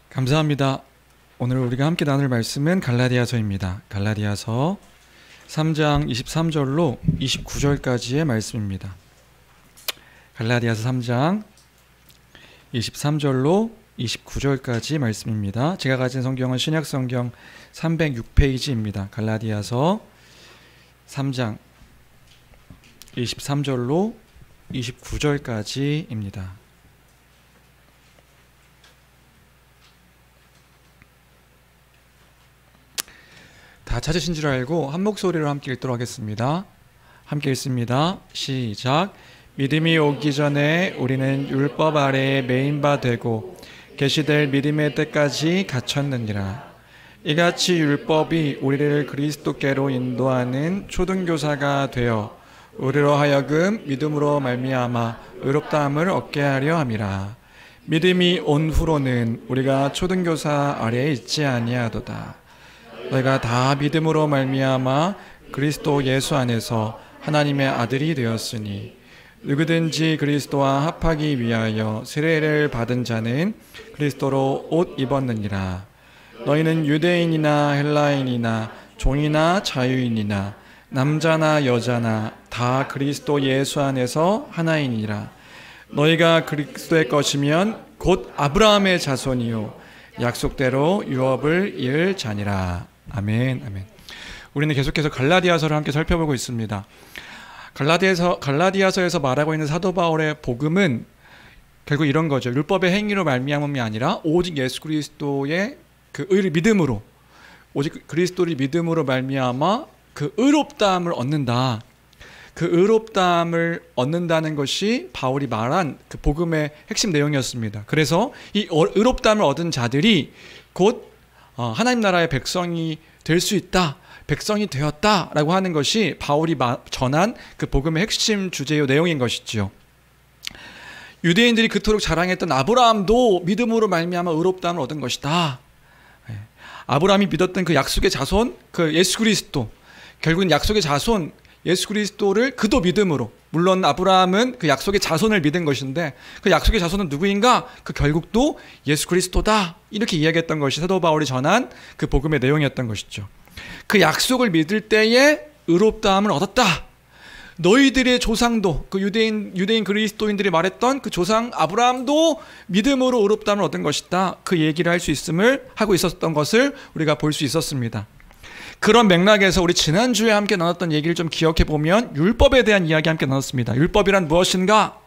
감사합니다. 오늘 우리가 함께 나눌 말씀은 갈라디아서입니다. 갈라디아서 3장 23절로 29절까지의 말씀입니다. 갈라디아서 3장 23절로 29절까지 말씀입니다. 제가 가진 성경은 신약성경 306페이지입니다. 갈라디아서 3장 23절로 29절까지입니다. 다 찾으신 줄 알고 한 목소리로 함께 읽도록 하겠습니다. 함께 읽습니다. 시작. 믿음이 오기 전에 우리는 율법 아래에 매인 바 되고 계시될 믿음의 때까지 갇혔느니라. 이같이 율법이 우리를 그리스도께로 인도하는 초등교사가 되어 우리로 하여금 믿음으로 말미암아 의롭다함을 얻게 하려 함이라. 믿음이 온 후로는 우리가 초등교사 아래에 있지 아니하도다. 너희가 다 믿음으로 말미암아 그리스도 예수 안에서 하나님의 아들이 되었으니 누구든지 그리스도와 합하기 위하여 세례를 받은 자는 그리스도로 옷 입었느니라. 너희는 유대인이나 헬라인이나 종이나 자유인이나 남자나 여자나 다 그리스도 예수 안에서 하나이니라. 너희가 그리스도의 것이면 곧 아브라함의 자손이요 약속대로 유업을 이을 자니라. 아멘. 아멘. 우리는 계속해서 갈라디아서를 함께 살펴보고 있습니다. 갈라디아서에서 말하고 있는 사도 바울의 복음은 결국 이런 거죠. 율법의 행위로 말미암음이 아니라 오직 예수 그리스도의 그 의를 믿음으로, 오직 그리스도를 믿음으로 말미암아 그 의롭다함을 얻는다. 그 의롭다함을 얻는다는 것이 바울이 말한 그 복음의 핵심 내용이었습니다. 그래서 이 의롭다함을 얻은 자들이 곧 하나님 나라의 백성이 될 수 있다, 백성이 되었다라고 하는 것이 바울이 전한 그 복음의 핵심 주제요 내용인 것이지요. 유대인들이 그토록 자랑했던 아브라함도 믿음으로 말미암아 의롭다함을 얻은 것이다. 아브라함이 믿었던 그 약속의 자손, 그 예수 그리스도, 결국은 약속의 자손 예수 그리스도를 그도 믿음으로, 물론 아브라함은 그 약속의 자손을 믿은 것인데 그 약속의 자손은 누구인가? 그 결국도 예수 그리스도다. 이렇게 이야기했던 것이 사도 바울이 전한 그 복음의 내용이었던 것이죠. 그 약속을 믿을 때에 의롭다함을 얻었다. 너희들의 조상도, 그 유대인 그리스도인들이 말했던 그 조상 아브라함도 믿음으로 의롭다함을 얻은 것이다. 그 얘기를 할 수 있음을 하고 있었던 것을 우리가 볼 수 있었습니다. 그런 맥락에서 우리 지난주에 함께 나눴던 얘기를 좀 기억해 보면 율법에 대한 이야기 함께 나눴습니다. 율법이란 무엇인가?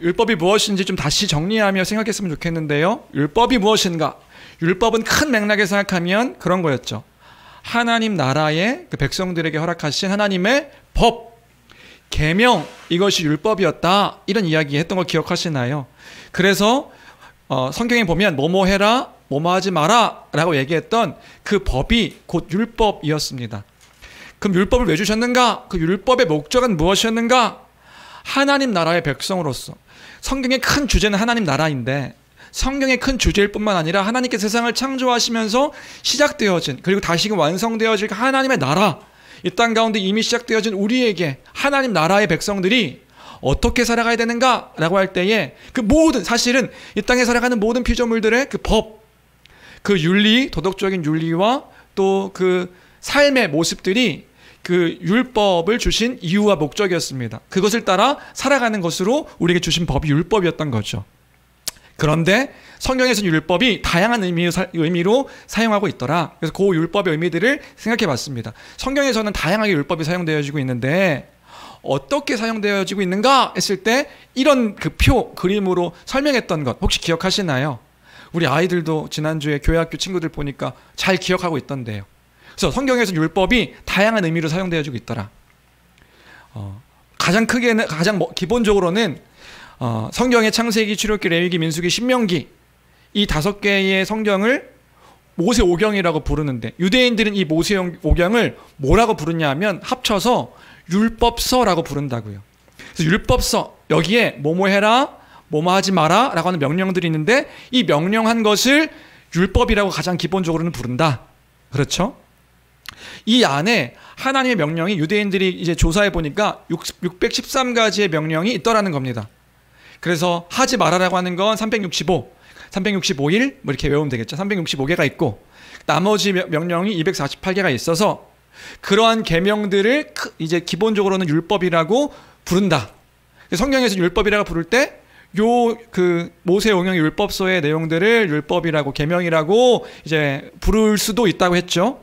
율법이 무엇인지 좀 다시 정리하며 생각했으면 좋겠는데요. 율법이 무엇인가? 율법은 큰 맥락에 생각하면 그런 거였죠. 하나님 나라의 그 백성들에게 허락하신 하나님의 법, 계명, 이것이 율법이었다. 이런 이야기 했던 거 기억하시나요? 그래서 성경에 보면 뭐뭐 해라, 뭐뭐 하지 마라 라고 얘기했던 그 법이 곧 율법이었습니다. 그럼 율법을 왜 주셨는가? 그 율법의 목적은 무엇이었는가? 하나님 나라의 백성으로서. 성경의 큰 주제는 하나님 나라인데 성경의 큰 주제일 뿐만 아니라 하나님께서 세상을 창조하시면서 시작되어진, 그리고 다시금 완성되어질 하나님의 나라, 이 땅 가운데 이미 시작되어진 우리에게 하나님 나라의 백성들이 어떻게 살아가야 되는가 라고 할 때에 그 모든, 사실은 이 땅에 살아가는 모든 피조물들의 그 법, 그 윤리, 도덕적인 윤리와 또 그 삶의 모습들이 그 율법을 주신 이유와 목적이었습니다. 그것을 따라 살아가는 것으로 우리에게 주신 법이 율법이었던 거죠. 그런데 성경에서는 율법이 다양한 의미로 사용하고 있더라. 그래서 그 율법의 의미들을 생각해 봤습니다. 성경에서는 다양하게 율법이 사용되어지고 있는데 어떻게 사용되어지고 있는가 했을 때 이런 그 표, 그림으로 설명했던 것 혹시 기억하시나요? 우리 아이들도 지난주에 교회학교 친구들 보니까 잘 기억하고 있던데요. 그래서 성경에서 율법이 다양한 의미로 사용되어지고 있더라. 가장 크게는, 기본적으로는 성경의 창세기, 출애굽기, 레위기, 민수기, 신명기 이 5개의 성경을 모세오경이라고 부르는데 유대인들은 이 모세오경을 뭐라고 부르냐 하면 합쳐서 율법서라고 부른다고요. 그래서 율법서, 여기에 뭐뭐 해라, 뭐뭐 하지 마라 라고 하는 명령들이 있는데 이 명령한 것을 율법이라고 가장 기본적으로는 부른다. 그렇죠? 이 안에 하나님의 명령이 유대인들이 이제 조사해 보니까 613가지의 명령이 있더라는 겁니다. 그래서 하지 말아라고 하는 건 365, 365일 뭐 이렇게 외우면 되겠죠. 365개가 있고 나머지 명령이 248개가 있어서 그러한 계명들을 이제 기본적으로는 율법이라고 부른다. 성경에서 율법이라고 부를 때 요 그 모세오경 율법서의 내용들을 율법이라고 계명이라고 이제 부를 수도 있다고 했죠.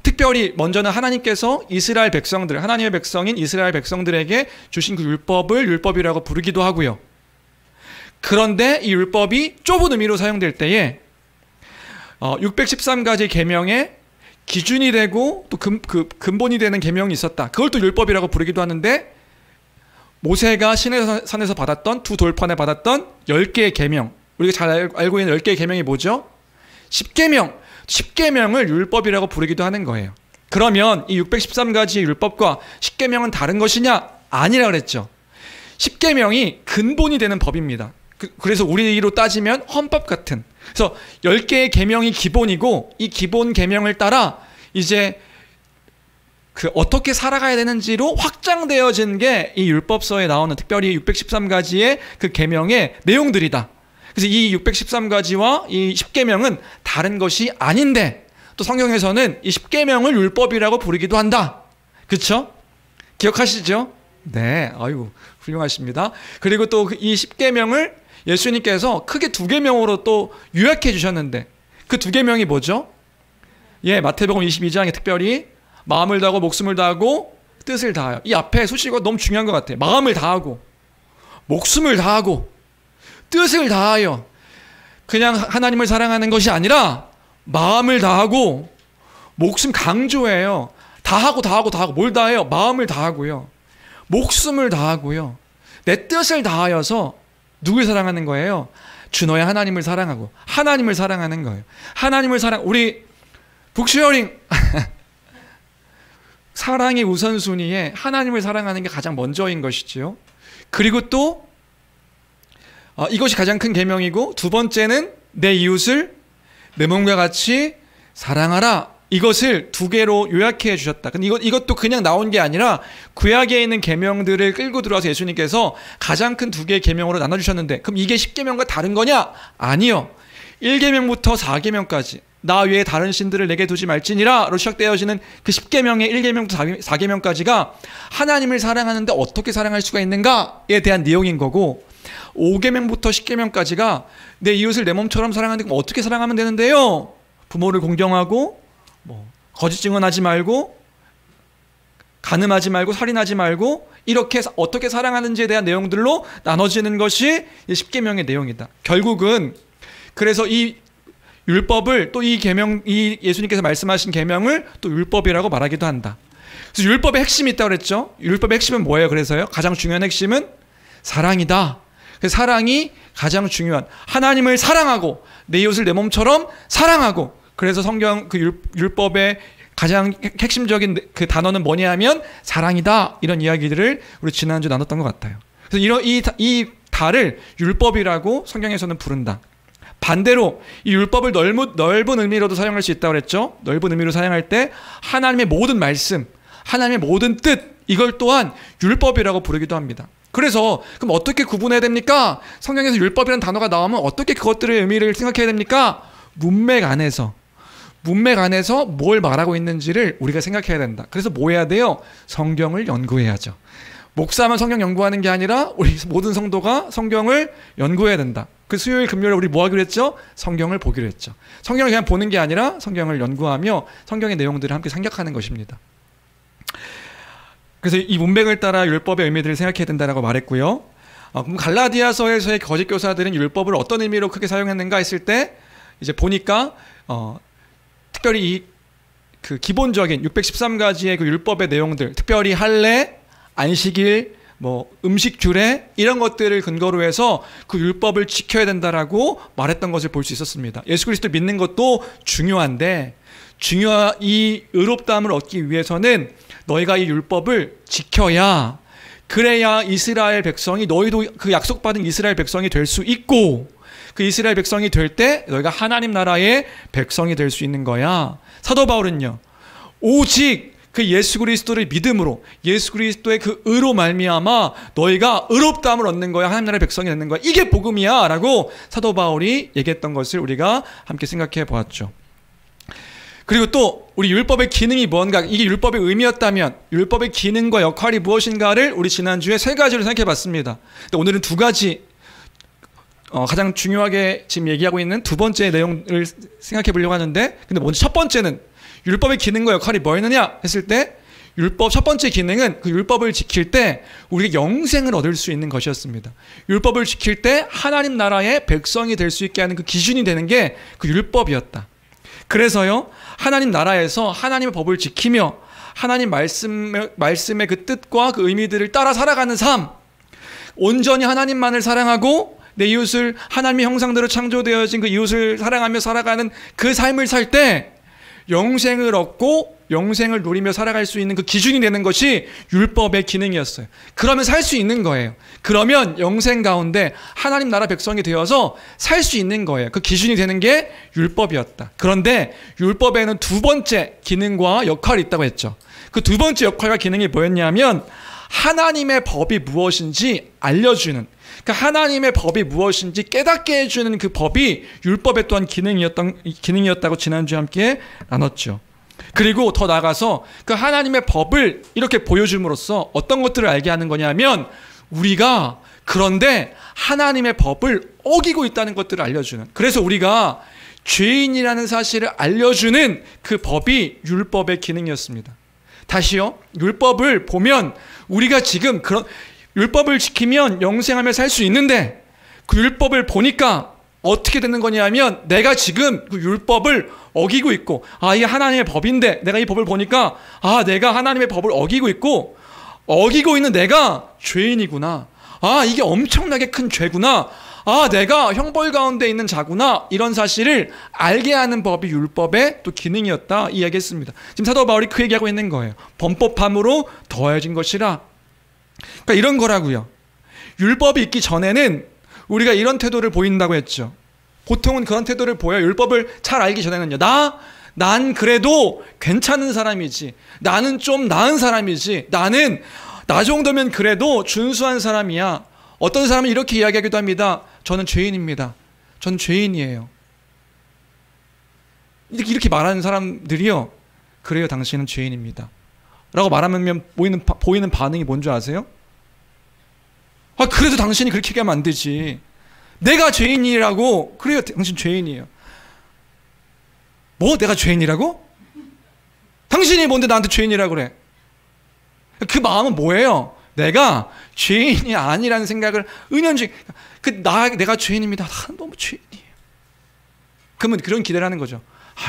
특별히 먼저는 하나님께서 이스라엘 백성들, 하나님의 백성인 이스라엘 백성들에게 주신 그 율법을 율법이라고 부르기도 하고요. 그런데 이 율법이 좁은 의미로 사용될 때에 613가지 계명의 기준이 되고 또 근본이 되는 계명이 있었다. 그걸 또 율법이라고 부르기도 하는데 모세가 시내산에서 받았던 두 돌판에 받았던 10개의 계명, 우리가 잘 알고 있는 10개의 계명이 뭐죠? 10계명을 율법이라고 부르기도 하는 거예요. 그러면 이 613가지의 율법과 10계명은 다른 것이냐? 아니라 그랬죠. 10계명이 근본이 되는 법입니다. 그래서 우리로 따지면 헌법 같은. 그래서 10개의 계명이 기본이고 이 기본 계명을 따라 이제 그 어떻게 살아가야 되는지로 확장되어진 게 이 율법서에 나오는 특별히 613가지의 그 계명의 내용들이다. 그래서 이 613가지와 이 10계명은 다른 것이 아닌데 또 성경에서는 이 10계명을 율법이라고 부르기도 한다. 그렇죠? 기억하시죠? 네. 아이고 훌륭하십니다. 그리고 또 이 10계명을 예수님께서 크게 두 계명으로 또 요약해 주셨는데 그 두 계명이 뭐죠? 예, 마태복음 22장에 특별히 마음을 다하고 목숨을 다하고 뜻을 다하여. 이 앞에 수식어가 너무 중요한 것 같아요. 마음을 다하고 목숨을 다하고 뜻을 다하여. 그냥 하나님을 사랑하는 것이 아니라 마음을 다하고 목숨 강조해요. 다하고 뭘 다해요? 마음을 다하고요. 목숨을 다하고요. 내 뜻을 다하여서 누굴 사랑하는 거예요? 주 너의 하나님을 사랑하고 하나님을 사랑하는 거예요. 하나님을 우리 북쉐어링 사랑의 우선순위에 하나님을 사랑하는 게 가장 먼저인 것이지요. 그리고 또 이것이 가장 큰 계명이고 두 번째는 내 이웃을 내 몸과 같이 사랑하라. 이것을 두 개로 요약해 주셨다. 근데 이것도 그냥 나온 게 아니라 구약에 있는 계명들을 끌고 들어와서 예수님께서 가장 큰 두 개의 계명으로 나눠주셨는데 그럼 이게 10계명과 다른 거냐? 아니요. 1계명부터 4계명까지 나 외에 다른 신들을 내게 두지 말지니라로 시작되어지는 그 10계명의 1계명부터 4계명까지가 하나님을 사랑하는데 어떻게 사랑할 수가 있는가에 대한 내용인 거고 5계명부터 10계명까지가 내 이웃을 내 몸처럼 사랑하는데 어떻게 사랑하면 되는데요? 부모를 공경하고 거짓 증언하지 말고 간음하지 말고 살인하지 말고 이렇게 어떻게 사랑하는지에 대한 내용들로 나눠지는 것이 10계명의 내용이다. 결국은 그래서 이 율법을 또 이 계명, 이 예수님께서 말씀하신 계명을 또 율법이라고 말하기도 한다. 그래서 율법의 핵심이 있다고 그랬죠. 율법의 핵심은 뭐예요? 그래서요. 가장 중요한 핵심은 사랑이다. 그래서 사랑이 가장 중요한 하나님을 사랑하고 내 이웃을 내 몸처럼 사랑하고 그래서 성경 그 율법의 가장 핵심적인 그 단어는 뭐냐 하면 사랑이다. 이런 이야기들을 우리 지난주 나눴던 것 같아요. 그래서 이 달을 율법이라고 성경에서는 부른다. 반대로 이 율법을 넓은 의미로도 사용할 수 있다고 그랬죠. 넓은 의미로 사용할 때 하나님의 모든 말씀, 하나님의 모든 뜻 이걸 또한 율법이라고 부르기도 합니다. 그래서 그럼 어떻게 구분해야 됩니까? 성경에서 율법이라는 단어가 나오면 어떻게 그것들의 의미를 생각해야 됩니까? 문맥 안에서 뭘 말하고 있는지를 우리가 생각해야 된다. 그래서 뭐 해야 돼요? 성경을 연구해야죠. 목사만 성경 연구하는 게 아니라 우리 모든 성도가 성경을 연구해야 된다. 그 수요일 금요일에 우리 뭐 하기로 했죠? 성경을 보기로 했죠. 성경을 그냥 보는 게 아니라 성경을 연구하며 성경의 내용들을 함께 생각하는 것입니다. 그래서 이 문맥을 따라 율법의 의미들을 생각해야 된다고 말했고요. 그럼 갈라디아서에서의 거짓 교사들은 율법을 어떤 의미로 크게 사용했는가 했을 때 이제 보니까 특별히 그 기본적인 613가지의 그 율법의 내용들, 특별히 할례, 안식일, 음식 규례 이런 것들을 근거로 해서 그 율법을 지켜야 된다라고 말했던 것을 볼 수 있었습니다. 예수 그리스도 믿는 것도 중요한데 이 의롭다함을 얻기 위해서는 너희가 이 율법을 지켜야 그래야 이스라엘 백성이 너희도 그 약속받은 이스라엘 백성이 될 수 있고 그 이스라엘 백성이 될 때 너희가 하나님 나라의 백성이 될 수 있는 거야. 사도 바울은요. 오직 그 예수 그리스도를 믿음으로 예수 그리스도의 그 의로 말미암아 너희가 의롭다함을 얻는 거야. 하나님 나라의 백성이 되는 거야. 이게 복음이야 라고 사도 바울이 얘기했던 것을 우리가 함께 생각해 보았죠. 그리고 또 우리 율법의 기능이 뭔가, 이게 율법의 의미였다면 율법의 기능과 역할이 무엇인가를 우리 지난주에 세 가지로 생각해 봤습니다. 근데 오늘은 두 가지 가장 중요하게 지금 얘기하고 있는 두 번째 내용을 생각해 보려고 하는데, 근데 먼저 첫 번째는 율법의 기능과 역할이 뭐였느냐 했을 때, 율법 첫 번째 기능은 그 율법을 지킬 때 우리가 영생을 얻을 수 있는 것이었습니다. 율법을 지킬 때 하나님 나라의 백성이 될 수 있게 하는 그 기준이 되는 게 그 율법이었다. 그래서요, 하나님 나라에서 하나님의 법을 지키며 하나님 말씀의 그 뜻과 그 의미들을 따라 살아가는 삶, 온전히 하나님만을 사랑하고 내 이웃을 하나님의 형상대로 창조되어진 그 이웃을 사랑하며 살아가는 그 삶을 살 때 영생을 얻고 영생을 누리며 살아갈 수 있는 그 기준이 되는 것이 율법의 기능이었어요. 그러면 살 수 있는 거예요. 그러면 영생 가운데 하나님 나라 백성이 되어서 살 수 있는 거예요. 그 기준이 되는 게 율법이었다. 그런데 율법에는 두 번째 기능과 역할이 있다고 했죠. 그 두 번째 역할과 기능이 뭐였냐면 하나님의 법이 무엇인지 알려주는, 그러니까 하나님의 법이 무엇인지 깨닫게 해주는 그 법이 율법의 또한 기능이었다고 지난주에 함께 나눴죠. 그리고 더 나아가서 그 하나님의 법을 이렇게 보여줌으로써 어떤 것들을 알게 하는 거냐면 우리가 그런데 하나님의 법을 어기고 있다는 것들을 알려주는, 그래서 우리가 죄인이라는 사실을 알려주는 그 법이 율법의 기능이었습니다. 다시요, 율법을 보면 우리가 지금 그런 율법을 지키면 영생하며 살 수 있는데 그 율법을 보니까 어떻게 되는 거냐면 내가 지금 그 율법을 어기고 있고, 이게 하나님의 법인데 내가 이 법을 보니까 내가 하나님의 법을 어기고 있고 어기고 있는 내가 죄인이구나. 이게 엄청나게 큰 죄구나. 내가 형벌 가운데 있는 자구나. 이런 사실을 알게 하는 법이 율법의 또 기능이었다 이야기했습니다. 지금 사도 바울이 그 얘기하고 있는 거예요. 범법함으로 더해진 것이라. 그러니까 이런 거라고요. 율법이 있기 전에는 우리가 이런 태도를 보인다고 했죠. 보통은 그런 태도를 보여. 율법을 잘 알기 전에는요. 난 그래도 괜찮은 사람이지. 나는 좀 나은 사람이지. 나 정도면 그래도 준수한 사람이야. 어떤 사람은 이렇게 이야기하기도 합니다. 저는 죄인입니다. 저는 죄인이에요. 이렇게 말하는 사람들이요. 그래요, 당신은 죄인입니다. 라고 말하면 보이는 반응이 뭔지 아세요? 그래도 당신이 그렇게 얘기하면 안 되지. 내가 죄인이라고. 그래요, 당신 죄인이에요. 뭐? 내가 죄인이라고? 당신이 뭔데 나한테 죄인이라고 그래? 그 마음은 뭐예요? 내가 죄인이 아니라는 생각을 은연중에, 내가 죄인입니다. 너무 죄인이에요. 그러면 그런 기대를 하는 거죠.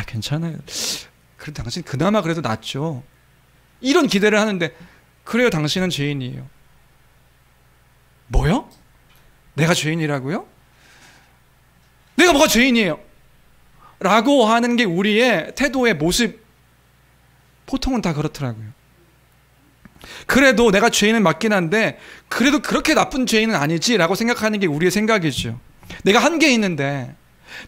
괜찮아요. 그래도 당신 그나마 그래도 낫죠. 이런 기대를 하는데, 그래요, 당신은 죄인이에요. 뭐요? 내가 죄인이라고요? 내가 뭐가 죄인이에요? 라고 하는 게 우리의 태도의 모습, 보통은 다 그렇더라고요. 그래도 내가 죄인은 맞긴 한데 그래도 그렇게 나쁜 죄인은 아니지 라고 생각하는 게 우리의 생각이죠. 내가 한 게 있는데,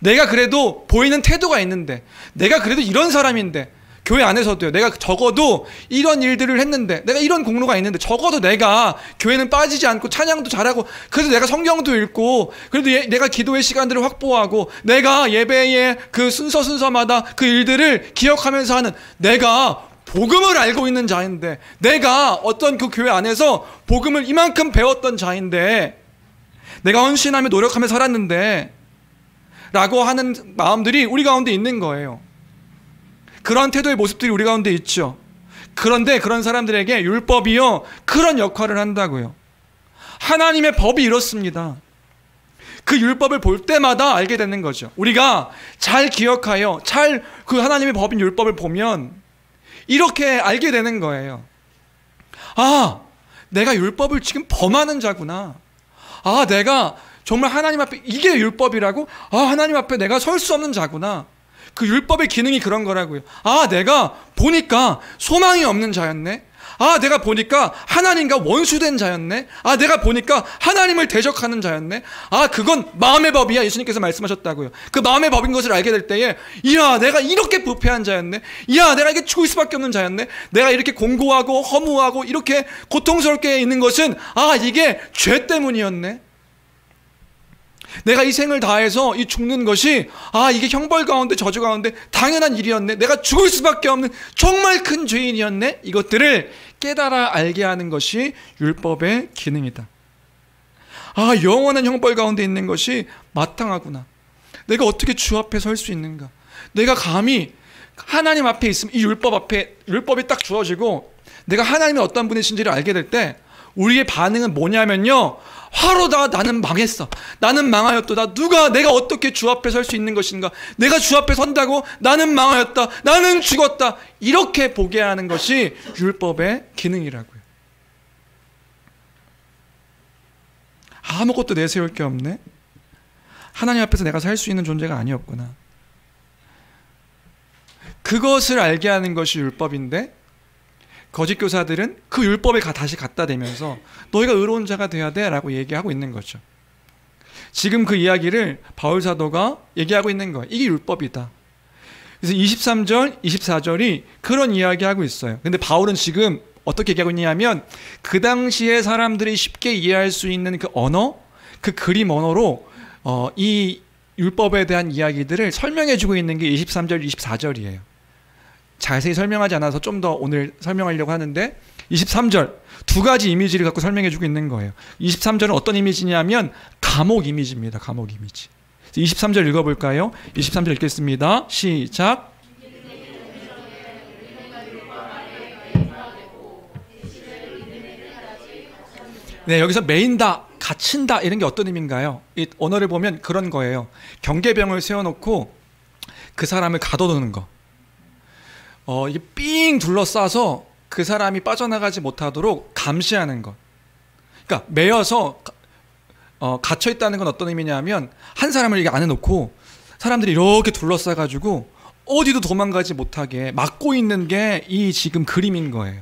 내가 그래도 보이는 태도가 있는데, 내가 그래도 이런 사람인데, 교회 안에서도요, 내가 적어도 이런 일들을 했는데, 내가 이런 공로가 있는데, 적어도 내가 교회는 빠지지 않고 찬양도 잘하고, 그래도 내가 성경도 읽고, 그래도 내가 기도의 시간들을 확보하고, 내가 예배의 그 순서마다 그 일들을 기억하면서 하는, 내가 복음을 알고 있는 자인데, 내가 어떤 그 교회 안에서 복음을 이만큼 배웠던 자인데, 내가 헌신하며 노력하며 살았는데 라고 하는 마음들이 우리 가운데 있는 거예요. 그런 태도의 모습들이 우리 가운데 있죠. 그런데 그런 사람들에게 율법이요, 그런 역할을 한다고요. 하나님의 법이 이렇습니다. 그 율법을 볼 때마다 알게 되는 거죠. 우리가 잘 기억하여 잘 그 하나님의 법인 율법을 보면 이렇게 알게 되는 거예요. 내가 율법을 지금 범하는 자구나. 내가 정말 하나님 앞에 이게 율법이라고? 하나님 앞에 내가 설 수 없는 자구나. 그 율법의 기능이 그런 거라고요. 내가 보니까 소망이 없는 자였네. 아, 내가 보니까 하나님과 원수된 자였네. 아, 내가 보니까 하나님을 대적하는 자였네. 아, 그건 마음의 법이야. 예수님께서 말씀하셨다고요. 그 마음의 법인 것을 알게 될 때에, 이야, 내가 이렇게 부패한 자였네. 이야, 내가 이렇게 죽을 수밖에 없는 자였네. 내가 이렇게 공고하고 허무하고 이렇게 고통스럽게 있는 것은, 아, 이게 죄 때문이었네. 내가 이 생을 다해서 이 죽는 것이, 아, 이게 형벌 가운데 저주 가운데 당연한 일이었네. 내가 죽을 수밖에 없는 정말 큰 죄인이었네. 이것들을 깨달아 알게 하는 것이 율법의 기능이다. 아, 영원한 형벌 가운데 있는 것이 마땅하구나. 내가 어떻게 주 앞에 설 수 있는가. 내가 감히 하나님 앞에 있으면 이 율법 앞에, 율법이 딱 주어지고 내가 하나님이 어떤 분이신지를 알게 될 때 우리의 반응은 뭐냐면요, 화로다. 나는 망했어. 나는 망하였도다. 내가 어떻게 주 앞에 설 수 있는 것인가. 내가 주 앞에 선다고 나는 망하였다. 나는 죽었다. 이렇게 보게 하는 것이 율법의 기능이라고요. 아무것도 내세울 게 없네. 하나님 앞에서 내가 살 수 있는 존재가 아니었구나. 그것을 알게 하는 것이 율법인데, 거짓 교사들은 그 율법에 다시 갖다 대면서 너희가 의로운 자가 돼야 돼 라고 얘기하고 있는 거죠. 지금 그 이야기를 바울 사도가 얘기하고 있는 거예요. 이게 율법이다. 그래서 23절, 24절이 그런 이야기하고 있어요. 근데 바울은 지금 어떻게 얘기하고 있냐면, 그 당시에 사람들이 쉽게 이해할 수 있는 그 언어, 그 그림 언어로 이 율법에 대한 이야기들을 설명해 주고 있는 게 23절, 24절이에요. 자세히 설명하지 않아서 좀 더 오늘 설명하려고 하는데, 23절 두 가지 이미지를 갖고 설명해 주고 있는 거예요. 23절은 어떤 이미지냐면 감옥 이미지입니다. 감옥 이미지. 23절 읽어볼까요? 23절 읽겠습니다. 시작. 네, 여기서 매인다, 갇힌다 이런 게 어떤 의미인가요? 이 언어를 보면 그런 거예요. 경계병을 세워놓고 그 사람을 가둬두는 거. 이게 삥 둘러싸서 그 사람이 빠져나가지 못하도록 감시하는 것. 그러니까 매여서 갇혀 있다는 건 어떤 의미냐면, 한 사람을 이렇게 안에 놓고 사람들이 이렇게 둘러싸가지고 어디도 도망가지 못하게 막고 있는 게 이 지금 그림인 거예요.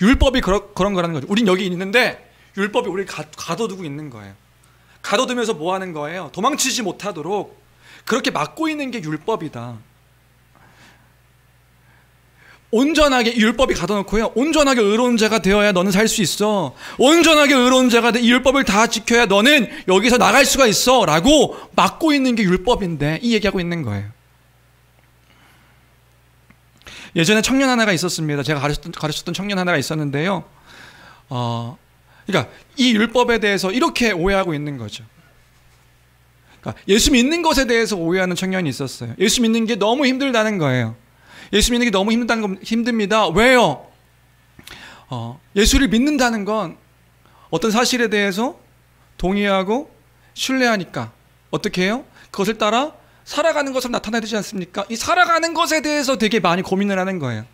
율법이 그런 거라는 거죠. 우린 여기 있는데 율법이 우리를 가둬두고 있는 거예요. 가둬두면서 뭐 하는 거예요? 도망치지 못하도록 그렇게 막고 있는 게 율법이다. 온전하게, 율법이 가둬놓고요, 온전하게 의로운 자가 되어야 너는 살 수 있어. 온전하게 의로운 자가 이 율법을 다 지켜야 너는 여기서 나갈 수가 있어 라고 막고 있는 게 율법인데, 이 얘기하고 있는 거예요. 예전에 청년 하나가 있었습니다. 제가 가르쳤던 청년 하나가 있었는데요, 그러니까 이 율법에 대해서 이렇게 오해하고 있는 거죠. 그러니까 예수 믿는 것에 대해서 오해하는 청년이 있었어요. 예수 믿는 게 너무 힘들다는 거예요. 예수 믿는 게 너무 힘듭니다. 왜요? 예수를 믿는다는 건 어떤 사실에 대해서 동의하고 신뢰하니까 어떻게 해요? 그것을 따라 살아가는 것으로 나타나야 되지 않습니까? 이 살아가는 것에 대해서 되게 많이 고민을 하는 거예요.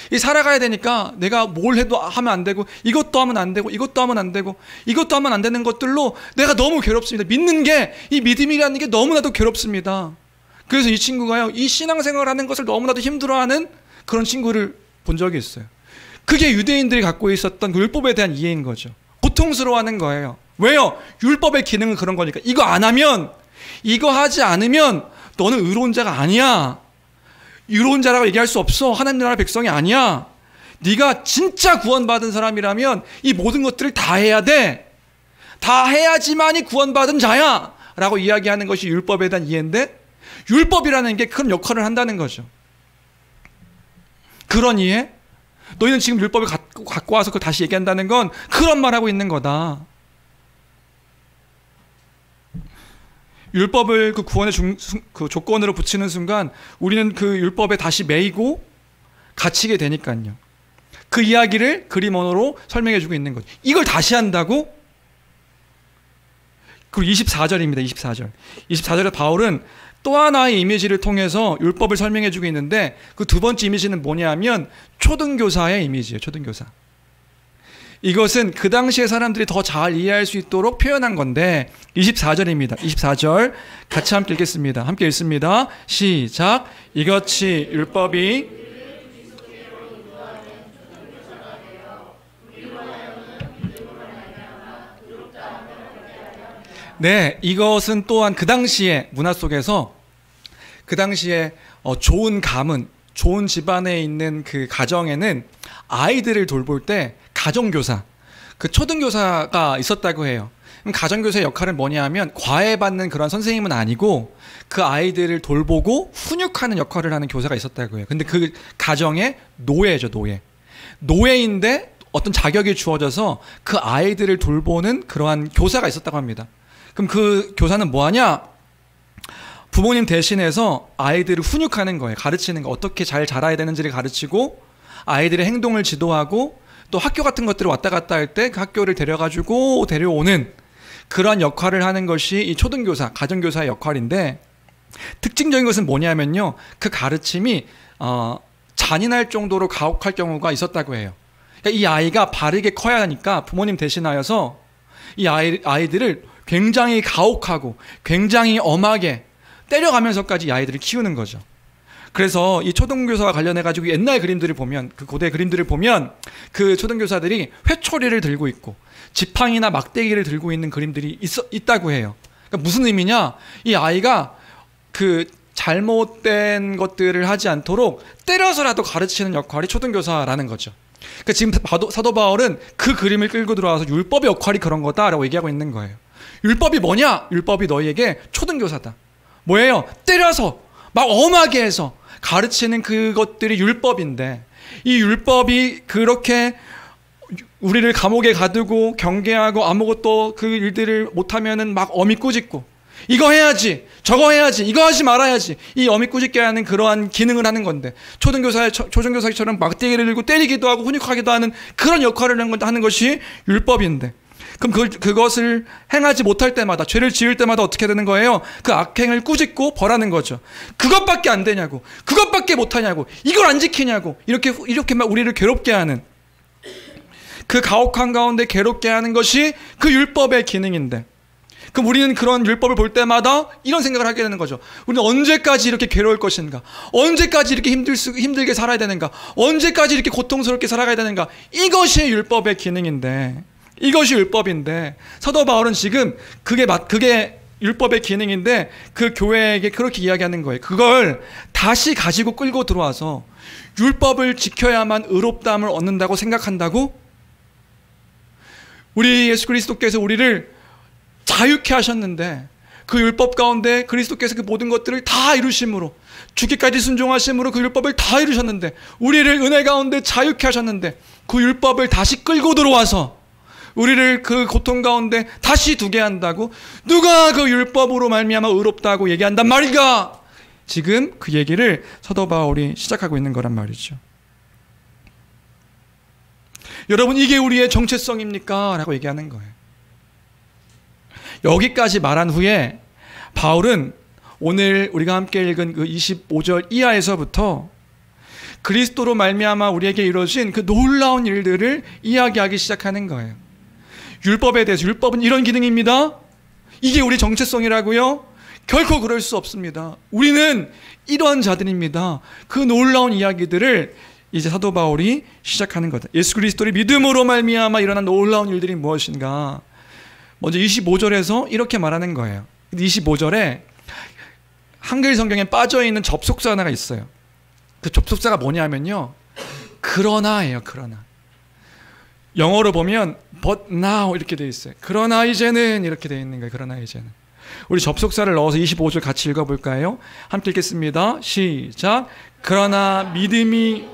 이 살아가야 되니까 내가 뭘 해도 하면 안 되고, 이것도 하면 안 되고, 이것도 하면 안 되고, 이것도 하면 안 되는 것들로 내가 너무 괴롭습니다. 믿는 게, 이 믿음이라는 게 너무나도 괴롭습니다. 그래서 이 친구가요, 이 신앙생활을 하는 것을 너무나도 힘들어하는 그런 친구를 본 적이 있어요. 그게 유대인들이 갖고 있었던 그 율법에 대한 이해인 거죠. 고통스러워하는 거예요. 왜요? 율법의 기능은 그런 거니까. 이거 안 하면, 이거 하지 않으면 너는 의로운 자가 아니야. 의로운 자라고 얘기할 수 없어. 하나님 나라 백성이 아니야. 네가 진짜 구원받은 사람이라면 이 모든 것들을 다 해야 돼. 다 해야지만이 구원받은 자야 라고 이야기하는 것이 율법에 대한 이해인데, 율법이라는 게 그런 역할을 한다는 거죠. 그런 이해? 너희는 지금 율법을 갖고 와서 그걸 다시 얘기한다는 건 그런 말하고 있는 거다. 율법을 그 구원의 그 조건으로 붙이는 순간 우리는 그 율법에 다시 매이고 갇히게 되니까요. 그 이야기를 그림 언어로 설명해 주고 있는 거죠. 이걸 다시 한다고? 그리고 24절입니다. 24절. 24절에 바울은 또 하나의 이미지를 통해서 율법을 설명해 주고 있는데, 그 두 번째 이미지는 뭐냐면 초등교사의 이미지예요. 초등교사. 이것은 그 당시의 사람들이 더 잘 이해할 수 있도록 표현한 건데, 24절입니다. 24절 같이 함께 읽겠습니다. 함께 읽습니다. 시작. 이같이 율법이 네, 이것은 또한 그 당시의 문화 속에서 그 당시에 좋은 가문, 좋은 집안에 있는 그 가정에는 아이들을 돌볼 때 가정교사, 그 초등교사가 있었다고 해요. 그럼 가정교사의 역할은 뭐냐 하면 과외받는 그런 선생님은 아니고 그 아이들을 돌보고 훈육하는 역할을 하는 교사가 있었다고 해요. 근데 그 가정의 노예죠, 노예. 노예인데 어떤 자격이 주어져서 그 아이들을 돌보는 그러한 교사가 있었다고 합니다. 그럼 그 교사는 뭐 하냐? 부모님 대신해서 아이들을 훈육하는 거예요. 가르치는 거. 어떻게 잘 자라야 되는지를 가르치고 아이들의 행동을 지도하고 또 학교 같은 것들을 왔다 갔다 할 때 그 학교를 데려가지고 데려오는 그러한 역할을 하는 것이 이 초등교사, 가정교사의 역할인데 특징적인 것은 뭐냐면요. 그 가르침이 잔인할 정도로 가혹할 경우가 있었다고 해요. 그러니까 이 아이가 바르게 커야 하니까 부모님 대신하여서 이 아이들을 굉장히 가혹하고 굉장히 엄하게 때려가면서까지 이 아이들을 키우는 거죠. 그래서 이 초등교사와 관련해가지고 옛날 그림들을 보면, 그 고대 그림들을 보면 그 초등교사들이 회초리를 들고 있고 지팡이나 막대기를 들고 있는 그림들이 있다고 해요. 그러니까 무슨 의미냐? 이 아이가 그 잘못된 것들을 하지 않도록 때려서라도 가르치는 역할이 초등교사라는 거죠. 그러니까 지금 사도 바울은 그 그림을 끌고 들어와서 율법의 역할이 그런 거다라고 얘기하고 있는 거예요. 율법이 뭐냐? 율법이 너희에게 초등교사다. 뭐예요? 때려서 막 엄하게 해서 가르치는 그것들이 율법인데 이 율법이 그렇게 우리를 감옥에 가두고 경계하고 아무것도 그 일들을 못하면은 막 어미 꾸짖고 이거 해야지 저거 해야지 이거 하지 말아야지 이 어미 꾸짖게 하는 그러한 기능을 하는 건데 초등교사처럼 막대기를 들고 때리기도 하고 훈육하기도 하는 그런 역할을 하는 것이 율법인데 그럼 그것을 행하지 못할 때마다 죄를 지을 때마다 어떻게 되는 거예요? 그 악행을 꾸짖고 벌하는 거죠. 그것밖에 안 되냐고 그것밖에 못하냐고 이걸 안 지키냐고 이렇게 막 우리를 괴롭게 하는 그 가혹한 가운데 괴롭게 하는 것이 그 율법의 기능인데 그럼 우리는 그런 율법을 볼 때마다 이런 생각을 하게 되는 거죠. 우리는 언제까지 이렇게 괴로울 것인가? 언제까지 이렇게 힘들게 살아야 되는가? 언제까지 이렇게 고통스럽게 살아가야 되는가? 이것이 율법의 기능인데 이것이 율법인데 사도 바울은 지금 그게 율법의 기능인데 그 교회에게 그렇게 이야기하는 거예요. 그걸 다시 가지고 끌고 들어와서 율법을 지켜야만 의롭다함을 얻는다고 생각한다고? 우리 예수 그리스도께서 우리를 자유케 하셨는데 그 율법 가운데 그리스도께서 그 모든 것들을 다 이루심으로 죽기까지 순종하심으로 그 율법을 다 이루셨는데 우리를 은혜 가운데 자유케 하셨는데 그 율법을 다시 끌고 들어와서 우리를 그 고통 가운데 다시 두게 한다고? 누가 그 율법으로 말미암아 의롭다고 얘기한단 말인가? 지금 그 얘기를 사도 바울이 시작하고 있는 거란 말이죠. 여러분 이게 우리의 정체성입니까? 라고 얘기하는 거예요. 여기까지 말한 후에 바울은 오늘 우리가 함께 읽은 그 25절 이하에서부터 그리스도로 말미암아 우리에게 이루어진 그 놀라운 일들을 이야기하기 시작하는 거예요. 율법에 대해서 율법은 이런 기능입니다. 이게 우리 정체성이라고요? 결코 그럴 수 없습니다. 우리는 이러한 자들입니다. 그 놀라운 이야기들을 이제 사도 바울이 시작하는 거다. 예수 그리스도를 믿음으로 말미암아 일어난 놀라운 일들이 무엇인가? 먼저 25절에서 이렇게 말하는 거예요. 25절에 한글 성경에 빠져있는 접속사 하나가 있어요. 그 접속사가 뭐냐면요. 그러나예요. 그러나. 영어로 보면 but now 이렇게 되어 있어요. 그러나 이제는 이렇게 되어 있는 거예요. 그러나 이제는. 우리 접속사를 넣어서 25절 같이 읽어볼까요? 함께 읽겠습니다. 시작. 그러나 믿음이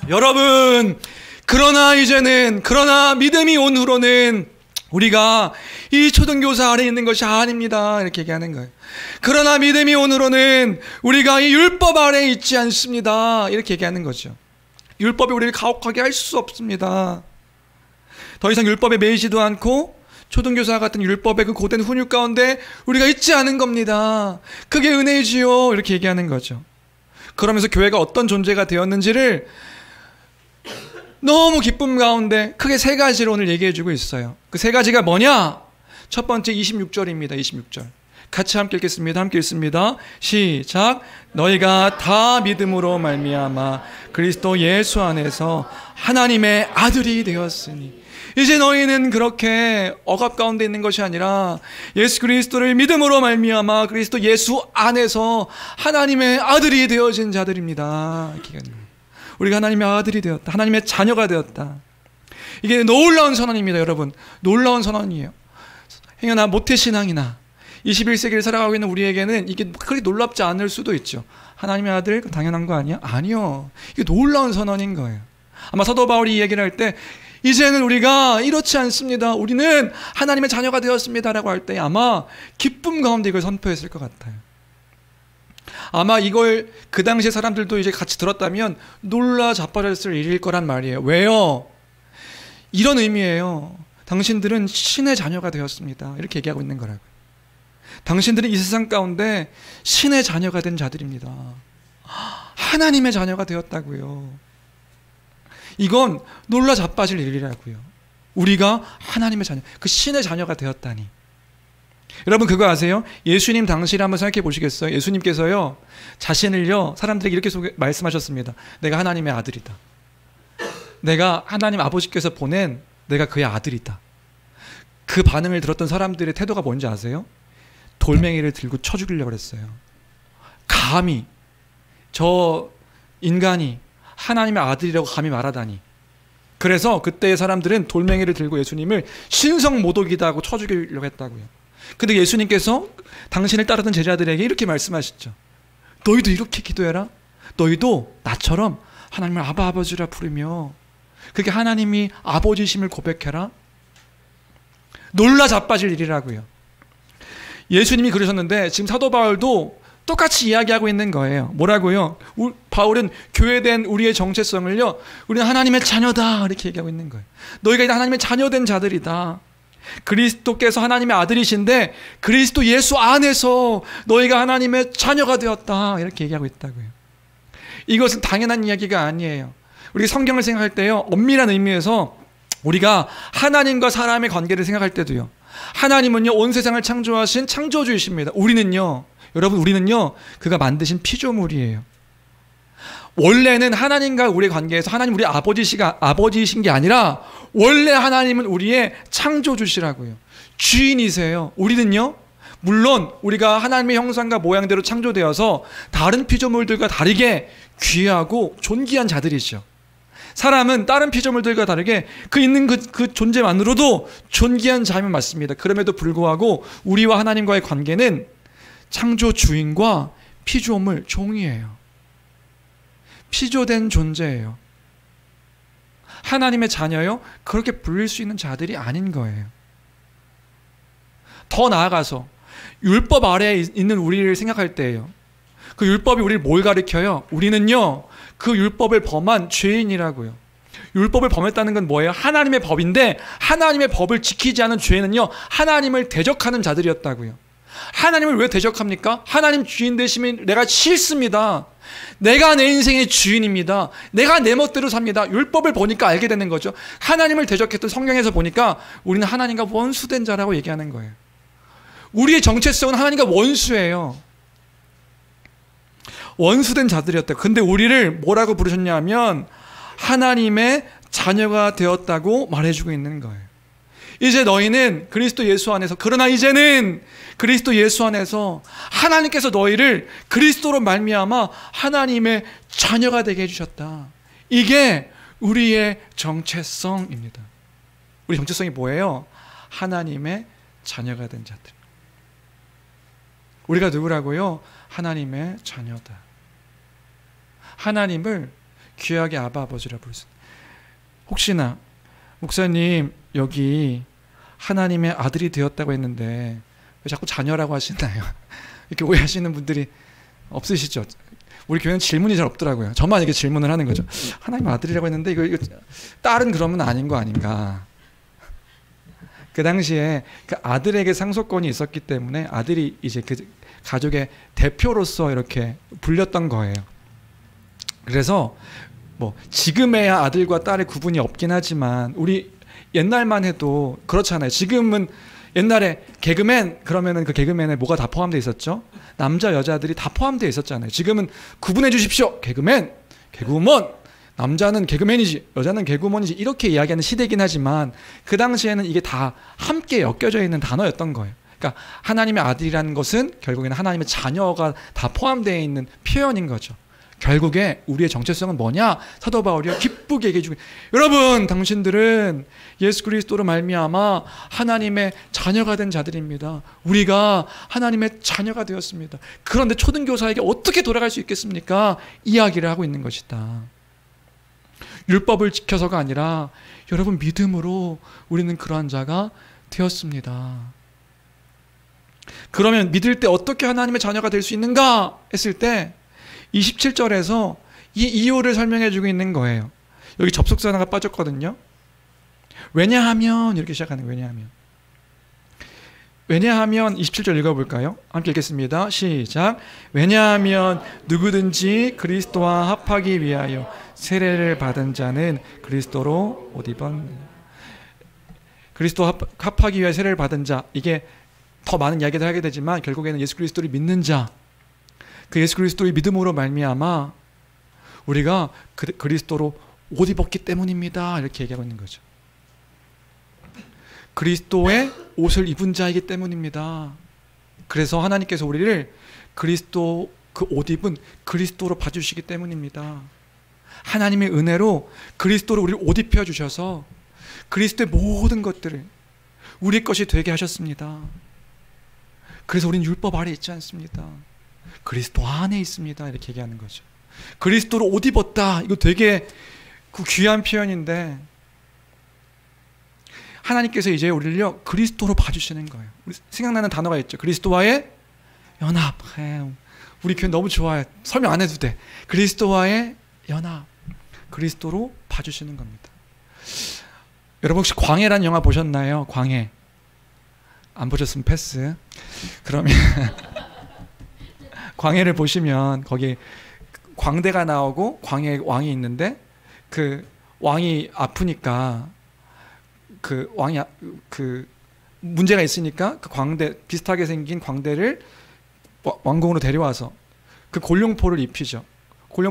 여러분 그러나 이제는 그러나 믿음이 온 후로는 우리가 이 초등교사 아래에 있는 것이 아닙니다. 이렇게 얘기하는 거예요. 그러나 믿음이 온 후로는 우리가 이 율법 아래에 있지 않습니다. 이렇게 얘기하는 거죠. 율법이 우리를 가혹하게 할 수 없습니다. 더 이상 율법에 매이지도 않고 초등교사 같은 율법의 그 고된 훈육 가운데 우리가 있지 않은 겁니다. 그게 은혜이지요. 이렇게 얘기하는 거죠. 그러면서 교회가 어떤 존재가 되었는지를 너무 기쁨 가운데 크게 세 가지로 오늘 얘기해주고 있어요. 그 세 가지가 뭐냐? 첫 번째 26절입니다. 26절. 같이 함께 읽겠습니다. 함께 읽습니다. 시작. 너희가 다 믿음으로 말미암아 그리스도 예수 안에서 하나님의 아들이 되었으니 이제 너희는 그렇게 억압 가운데 있는 것이 아니라 예수 그리스도를 믿음으로 말미암아 그리스도 예수 안에서 하나님의 아들이 되어진 자들입니다. 우리가 하나님의 아들이 되었다. 하나님의 자녀가 되었다. 이게 놀라운 선언입니다, 여러분. 놀라운 선언이에요. 행여나 모태신앙이나 21세기를 살아가고 있는 우리에게는 이게 그렇게 놀랍지 않을 수도 있죠. 하나님의 아들? 당연한 거 아니야? 아니요. 이게 놀라운 선언인 거예요. 아마 사도 바울이 이 얘기를 할 때 이제는 우리가 이렇지 않습니다. 우리는 하나님의 자녀가 되었습니다라고 할 때 아마 기쁨 가운데 이걸 선포했을 것 같아요. 아마 이걸 그 당시에 사람들도 이제 같이 들었다면 놀라 자빠졌을 일일 거란 말이에요. 왜요? 이런 의미예요. 당신들은 신의 자녀가 되었습니다. 이렇게 얘기하고 있는 거라고요. 당신들은 이 세상 가운데 신의 자녀가 된 자들입니다. 하나님의 자녀가 되었다고요. 이건 놀라 자빠질 일이라고요. 우리가 하나님의 자녀, 그 신의 자녀가 되었다니. 여러분 그거 아세요? 예수님 당시를 한번 생각해 보시겠어요? 예수님께서요 자신을요 사람들에게 이렇게 말씀하셨습니다. 내가 하나님의 아들이다. 내가 하나님 아버지께서 보낸 내가 그의 아들이다. 그 반응을 들었던 사람들의 태도가 뭔지 아세요? 돌멩이를 들고 쳐 죽이려고 그랬어요. 감히 저 인간이 하나님의 아들이라고 감히 말하다니. 그래서 그때의 사람들은 돌멩이를 들고 예수님을 신성모독이다 하고 쳐 죽이려고 했다고요. 근데 예수님께서 당신을 따르던 제자들에게 이렇게 말씀하시죠. 너희도 이렇게 기도해라. 너희도 나처럼 하나님을 아바 아버지라 부르며 그렇게 하나님이 아버지심을 고백해라. 놀라 자빠질 일이라고요. 예수님이 그러셨는데 지금 사도 바울도 똑같이 이야기하고 있는 거예요. 뭐라고요? 바울은 교회된 우리의 정체성을요, 우리는 하나님의 자녀다 이렇게 얘기하고 있는 거예요. 너희가 이제 하나님의 자녀된 자들이다. 그리스도께서 하나님의 아들이신데 그리스도 예수 안에서 너희가 하나님의 자녀가 되었다 이렇게 얘기하고 있다고요. 이것은 당연한 이야기가 아니에요. 우리 성경을 생각할 때요, 엄밀한 의미에서 우리가 하나님과 사람의 관계를 생각할 때도요, 하나님은요 온 세상을 창조하신 창조주이십니다. 여러분 우리는요 그가 만드신 피조물이에요. 원래는 하나님과 우리의 관계에서 하나님 우리 아버지이신 게 아니라 원래 하나님은 우리의 창조주시라고요. 주인이세요. 우리는요 물론 우리가 하나님의 형상과 모양대로 창조되어서 다른 피조물들과 다르게 귀하고 존귀한 자들이죠. 사람은 다른 피조물들과 다르게 있는 그 존재만으로도 존귀한 자임은 맞습니다. 그럼에도 불구하고 우리와 하나님과의 관계는 창조 주인과 피조물 종이에요. 피조된 존재예요. 하나님의 자녀요? 그렇게 불릴 수 있는 자들이 아닌 거예요. 더 나아가서 율법 아래에 있는 우리를 생각할 때예요. 그 율법이 우리를 뭘 가리켜요? 우리는요 그 율법을 범한 죄인이라고요. 율법을 범했다는 건 뭐예요? 하나님의 법인데 하나님의 법을 지키지 않은 죄인은요 하나님을 대적하는 자들이었다고요. 하나님을 왜 대적합니까? 하나님 주인 되시면 내가 싫습니다. 내가 내 인생의 주인입니다. 내가 내 멋대로 삽니다. 율법을 보니까 알게 되는 거죠. 하나님을 대적했던 성경에서 보니까 우리는 하나님과 원수된 자라고 얘기하는 거예요. 우리의 정체성은 하나님과 원수예요. 원수된 자들이었다. 근데 우리를 뭐라고 부르셨냐면 하나님의 자녀가 되었다고 말해주고 있는 거예요. 이제 너희는 그리스도 예수 안에서, 그러나 이제는 그리스도 예수 안에서 하나님께서 너희를 그리스도로 말미암아 하나님의 자녀가 되게 해주셨다. 이게 우리의 정체성입니다. 우리 정체성이 뭐예요? 하나님의 자녀가 된 자들. 우리가 누구라고요? 하나님의 자녀다. 하나님을 귀하게 아바 아버지라 부르신. 혹시나 목사님 여기 하나님의 아들이 되었다고 했는데 왜 자꾸 자녀라고 하시나요? 이렇게 오해하시는 분들이 없으시죠? 우리 교회는 질문이 잘 없더라고요. 저만 이렇게 질문을 하는 거죠. 하나님 아들이라고 했는데 이거 딸은 그러면 아닌 거 아닌가? 그 당시에 그 아들에게 상속권이 있었기 때문에 아들이 이제 그 가족의 대표로서 이렇게 불렸던 거예요. 그래서 뭐 지금에야 아들과 딸의 구분이 없긴 하지만 우리 옛날만 해도 그렇잖아요. 지금은 옛날에 개그맨 그러면은 그 개그맨에 뭐가 다 포함되어 있었죠? 남자 여자들이 다 포함되어 있었잖아요. 지금은 구분해 주십시오. 개그맨, 개그우먼, 남자는 개그맨이지 여자는 개구먼이지 이렇게 이야기하는 시대이긴 하지만 그 당시에는 이게 다 함께 엮여져 있는 단어였던 거예요. 그러니까 하나님의 아들이라는 것은 결국에는 하나님의 자녀가 다 포함되어 있는 표현인 거죠. 결국에 우리의 정체성은 뭐냐? 사도 바울이 기쁘게 얘기해 주고, 여러분 당신들은 예수 그리스도로 말미암아 하나님의 자녀가 된 자들입니다. 우리가 하나님의 자녀가 되었습니다. 그런데 초등교사에게 어떻게 돌아갈 수 있겠습니까? 이야기를 하고 있는 것이다. 율법을 지켜서가 아니라 여러분 믿음으로 우리는 그러한 자가 되었습니다. 그러면 믿을 때 어떻게 하나님의 자녀가 될 수 있는가 했을 때 27절에서 이 이유를 설명해 주고 있는 거예요. 여기 접속사 하나가 빠졌거든요. 왜냐하면 이렇게 시작하는 거예요. 왜냐하면 27절 읽어볼까요? 함께 읽겠습니다. 시작. 왜냐하면 누구든지 그리스도와 합하기 위하여 세례를 받은 자는 그리스도로 옷 입었느니라. 그리스도와 합하기 위하여 세례를 받은 자, 이게 더 많은 이야기를 하게 되지만 결국에는 예수 그리스도를 믿는 자, 그 예수 그리스도의 믿음으로 말미암아 우리가 그리스도로 옷 입었기 때문입니다. 이렇게 얘기하고 있는 거죠. 그리스도의 옷을 입은 자이기 때문입니다. 그래서 하나님께서 우리를 그리스도 그 옷 입은 그리스도로 봐주시기 때문입니다. 하나님의 은혜로 그리스도로 우리를 옷 입혀 주셔서 그리스도의 모든 것들을 우리 것이 되게 하셨습니다. 그래서 우리는 율법 아래 있지 않습니다. 그리스도 안에 있습니다. 이렇게 얘기하는 거죠. 그리스도로 옷 입었다. 이거 되게 그 귀한 표현인데 하나님께서 이제 우리를요 그리스도로 봐주시는 거예요. 우리 생각나는 단어가 있죠. 그리스도와의 연합. 우리 교회 너무 좋아요. 설명 안 해도 돼. 그리스도와의 연합. 그리스도로 봐주시는 겁니다. 여러분 혹시 광해라는 영화 보셨나요? 광해. 안 보셨으면 패스. 그러면 광해를 보시면 거기 광대가 나오고 광해 왕이 있는데 그 왕이 아프니까 그 왕이 그 문제가 있으니까 그 광대 비슷하게 생긴 광대를 왕궁으로 데려와서 그 골룡포를 입히죠.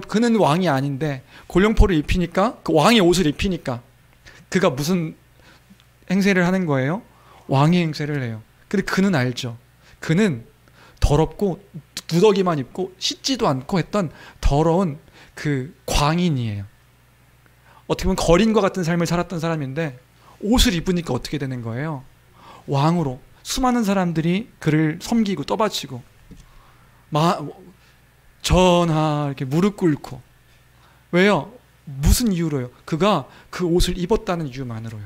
그는 왕이 아닌데 골룡포를 입히니까 그 왕의 옷을 입히니까 그가 무슨 행세를 하는 거예요? 왕의 행세를 해요. 근데 그는 알죠. 그는 더럽고 누더기만 입고 씻지도 않고 했던 더러운 그 광인이에요. 어떻게 보면 거린과 같은 삶을 살았던 사람인데 옷을 입으니까 어떻게 되는 거예요? 왕으로 수많은 사람들이 그를 섬기고 떠받치고 전하 이렇게 무릎 꿇고. 왜요? 무슨 이유로요? 그가 그 옷을 입었다는 이유만으로요.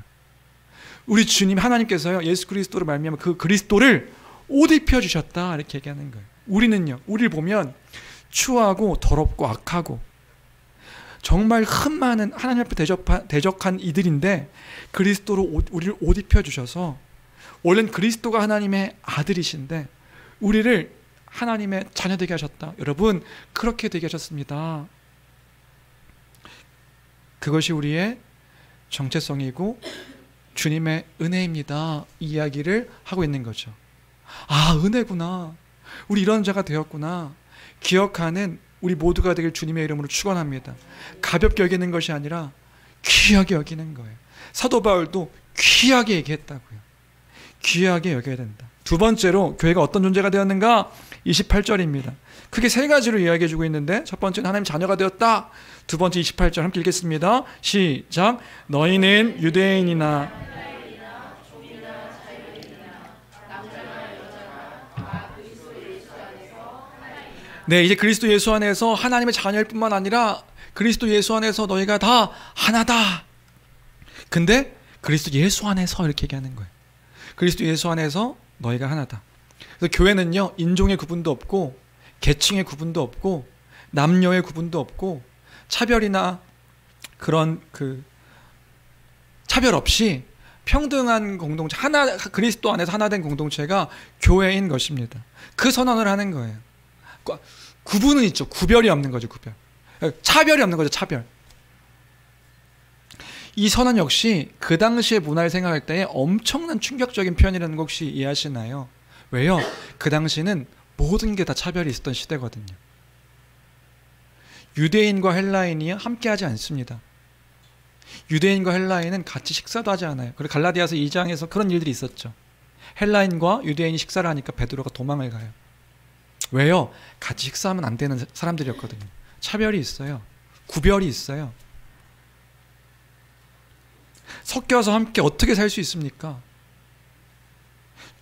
우리 주님 하나님께서요 예수 그리스도를 말미암아 그 그리스도를 옷 입혀 주셨다 이렇게 얘기하는 거예요. 우리는요 우리를 보면 추하고 더럽고 악하고 정말 흠 많은 하나님 앞에 대적한 이들인데 그리스도로 우리를 옷 입혀 주셔서 원래는 그리스도가 하나님의 아들이신데 우리를 하나님의 자녀 되게 하셨다. 여러분 그렇게 되게 하셨습니다. 그것이 우리의 정체성이고 주님의 은혜입니다. 이 이야기를 하고 있는 거죠. 아 은혜구나. 우리 이런 자가 되었구나. 기억하는 우리 모두가 되길 주님의 이름으로 축원합니다. 가볍게 여기는 것이 아니라 귀하게 여기는 거예요. 사도 바울도 귀하게 얘기했다고요. 귀하게 여겨야 된다. 두 번째로 교회가 어떤 존재가 되었는가? 28절입니다. 크게 세 가지로 이야기해 주고 있는데 첫 번째는 하나님 자녀가 되었다. 두 번째 28절 함께 읽겠습니다. 시작. 너희는 유대인이나 네, 이제 그리스도 예수 안에서 하나님의 자녀일 뿐만 아니라 그리스도 예수 안에서 너희가 다 하나다. 근데 그리스도 예수 안에서 이렇게 얘기하는 거예요. 그리스도 예수 안에서 너희가 하나다. 그래서 교회는요 인종의 구분도 없고 계층의 구분도 없고 남녀의 구분도 없고 차별이나 그런 그 차별 없이 평등한 공동체 하나 그리스도 안에서 하나 된 공동체가 교회인 것입니다. 그 선언을 하는 거예요. 구분은 있죠. 구별이 없는 거죠. 구별. 차별이 없는 거죠. 차별. 이 선언 역시 그 당시의 문화를 생각할 때 엄청난 충격적인 표현이라는 거 혹시 이해하시나요? 왜요? 그 당시는 모든 게 다 차별이 있었던 시대거든요. 유대인과 헬라인이 함께하지 않습니다. 유대인과 헬라인은 같이 식사도 하지 않아요. 그리고 갈라디아서 2장에서 그런 일들이 있었죠. 헬라인과 유대인이 식사를 하니까 베드로가 도망을 가요. 왜요? 같이 식사하면 안 되는 사람들이었거든요. 차별이 있어요. 구별이 있어요. 섞여서 함께 어떻게 살 수 있습니까?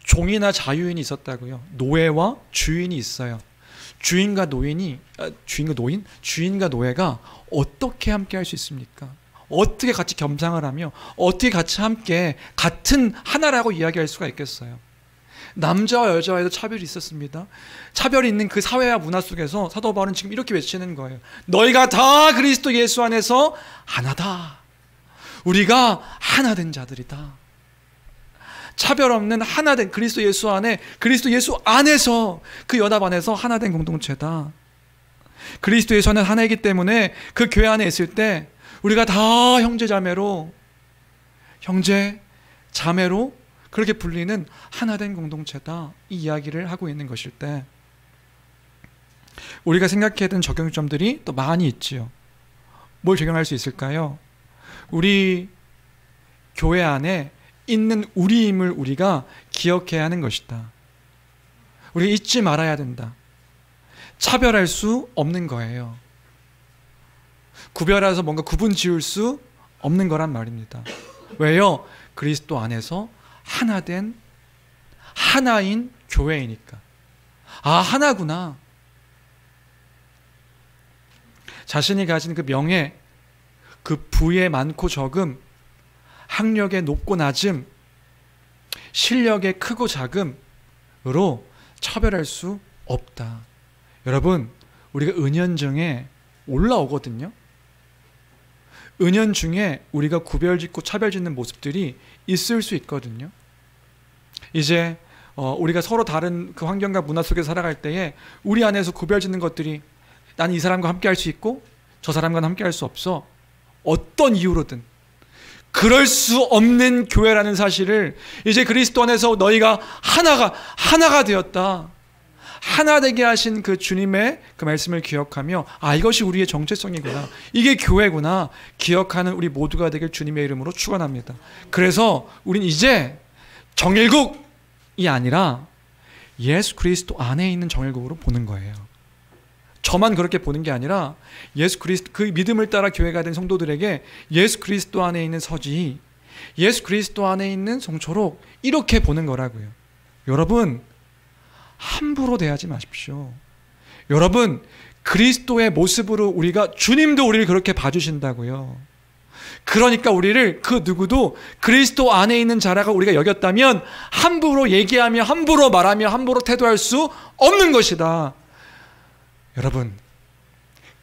종이나 자유인이 있었다고요. 노예와 주인이 있어요. 주인과 노예가 어떻게 함께 할 수 있습니까? 어떻게 같이 겸상을 하며 어떻게 같이 함께 같은 하나라고 이야기할 수가 있겠어요? 남자와 여자와도 차별이 있었습니다. 차별이 있는 그 사회와 문화 속에서 사도 바울은 지금 이렇게 외치는 거예요. 너희가 다 그리스도 예수 안에서 하나다. 우리가 하나된 자들이다. 차별 없는 하나된 그리스도 예수 안에, 그리스도 예수 안에서, 그 연합 안에서 하나된 공동체다. 그리스도 예수 안에 하나이기 때문에 그 교회 안에 있을 때 우리가 다 형제 자매로 그렇게 불리는 하나된 공동체다. 이 이야기를 하고 있는 것일 때 우리가 생각해야 되는 적용점들이 또 많이 있지요. 뭘 적용할 수 있을까요? 우리 교회 안에 있는 우리임을 우리가 기억해야 하는 것이다. 우리가 잊지 말아야 된다. 차별할 수 없는 거예요. 구별해서 뭔가 구분 지을 수 없는 거란 말입니다. 왜요? 그리스도 안에서 하나인 교회이니까. 아, 하나구나. 자신이 가진 그 명예, 그 부의 많고 적음, 학력의 높고 낮음, 실력의 크고 작음으로 차별할 수 없다. 여러분, 우리가 은연중에 올라오거든요. 은연중에 우리가 구별짓고 차별짓는 모습들이 있을 수 있거든요. 이제 우리가 서로 다른 그 환경과 문화 속에 살아갈 때에 우리 안에서 구별짓는 것들이 나는 이 사람과 함께 할 수 있고 저 사람과는 함께 할 수 없어. 어떤 이유로든 그럴 수 없는 교회라는 사실을 이제 그리스도 안에서 너희가 하나가 되었다. 하나 되게 하신 그 주님의 그 말씀을 기억하며 아, 이것이 우리의 정체성이구나. 이게 교회구나. 기억하는 우리 모두가 되길 주님의 이름으로 축원합니다. 그래서 우린 이제 정일국이 아니라 예수 그리스도 안에 있는 정일국으로 보는 거예요. 저만 그렇게 보는 게 아니라 예수 그리스도 그 믿음을 따라 교회가 된 성도들에게 예수 그리스도 안에 있는 서지, 예수 그리스도 안에 있는 성초록 이렇게 보는 거라고요. 여러분, 함부로 대하지 마십시오. 여러분, 그리스도의 모습으로 우리가 주님도 우리를 그렇게 봐주신다고요. 그러니까 우리를 그 누구도 그리스도 안에 있는 자라고 우리가 여겼다면 함부로 얘기하며 함부로 말하며 함부로 태도할 수 없는 것이다. 여러분,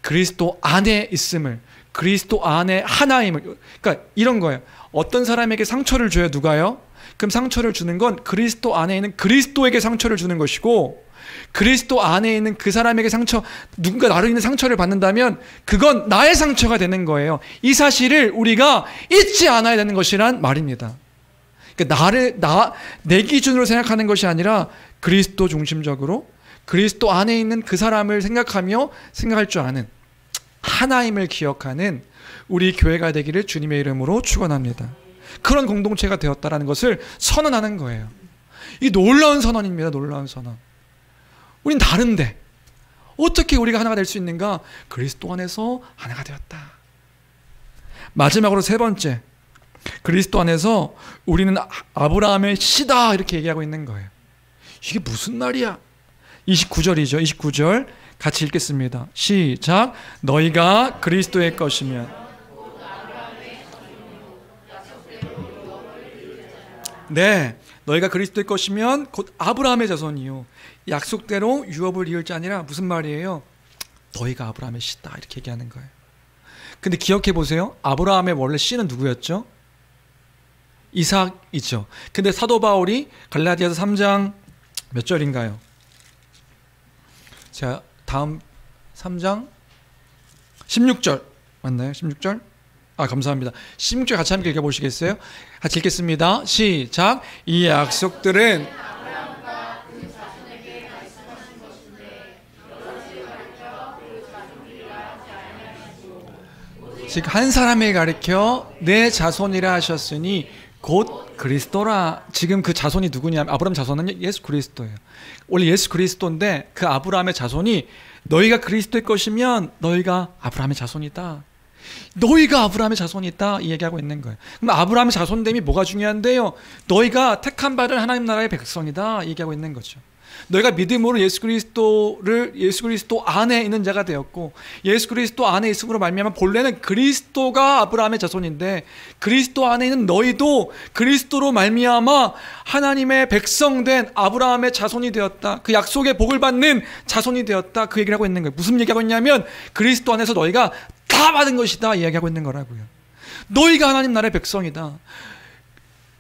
그리스도 안에 있음을, 그리스도 안에 하나임을, 그러니까 이런 거예요. 어떤 사람에게 상처를 줘요, 누가요? 그럼 상처를 주는 건 그리스도 안에 있는 그리스도에게 상처를 주는 것이고, 그리스도 안에 있는 그 사람에게 누군가 나로 인해 상처를 받는다면 그건 나의 상처가 되는 거예요. 이 사실을 우리가 잊지 않아야 되는 것이란 말입니다. 그러니까 내 기준으로 생각하는 것이 아니라 그리스도 중심적으로 그리스도 안에 있는 그 사람을 생각할 줄 아는 하나임을 기억하는 우리 교회가 되기를 주님의 이름으로 축원합니다. 그런 공동체가 되었다라는 것을 선언하는 거예요. 이 놀라운 선언입니다. 놀라운 선언. 우린 다른데 어떻게 우리가 하나가 될 수 있는가? 그리스도 안에서 하나가 되었다. 마지막으로 세 번째, 그리스도 안에서 우리는 아브라함의 씨다 이렇게 얘기하고 있는 거예요. 이게 무슨 말이야? 29절이죠. 29절 같이 읽겠습니다. 시작. 너희가 그리스도의 것이면, 네, 너희가 그리스도의 것이면 곧 아브라함의 자손이요 약속대로 유업을 이을 자 아니라 무슨 말이에요? 너희가 아브라함의 씨다 이렇게 얘기하는 거예요. 근데 기억해 보세요. 아브라함의 원래 씨는 누구였죠? 이삭이죠. 근데 사도 바울이 갈라디아서 3장 몇 절인가요? 자, 다음 3장 16절 맞나요? 16절? 아, 감사합니다. 16절 같이 함께 읽어보시겠어요? 같이 읽겠습니다. 시작. 이 약속들은 즉 한 사람을 가리켜 내 자손이라 하셨으니 곧 그리스도라. 지금 그 자손이 누구냐면 아브라함 자손은 예수 그리스도예요. 원래 예수 그리스도인데 그 아브라함의 자손이 너희가 그리스도의 것이면 너희가 아브라함의 자손이다. 너희가 아브라함의 자손이다 이 얘기하고 있는 거예요. 그럼 아브라함의 자손됨이 뭐가 중요한데요? 너희가 택함 받은 하나님 나라의 백성이다 이 얘기하고 있는 거죠. 너희가 믿음으로 예수 그리스도 안에 있는 자가 되었고 예수 그리스도 안에 있음으로 말미암아 본래는 그리스도가 아브라함의 자손인데 그리스도 안에 있는 너희도 그리스도로 말미암아 하나님의 백성된 아브라함의 자손이 되었다. 그 약속의 복을 받는 자손이 되었다. 그 얘기를 하고 있는 거예요. 무슨 얘기하고 있냐면 그리스도 안에서 너희가 다 받은 것이다 이야기하고 있는 거라고요. 너희가 하나님 나라의 백성이다.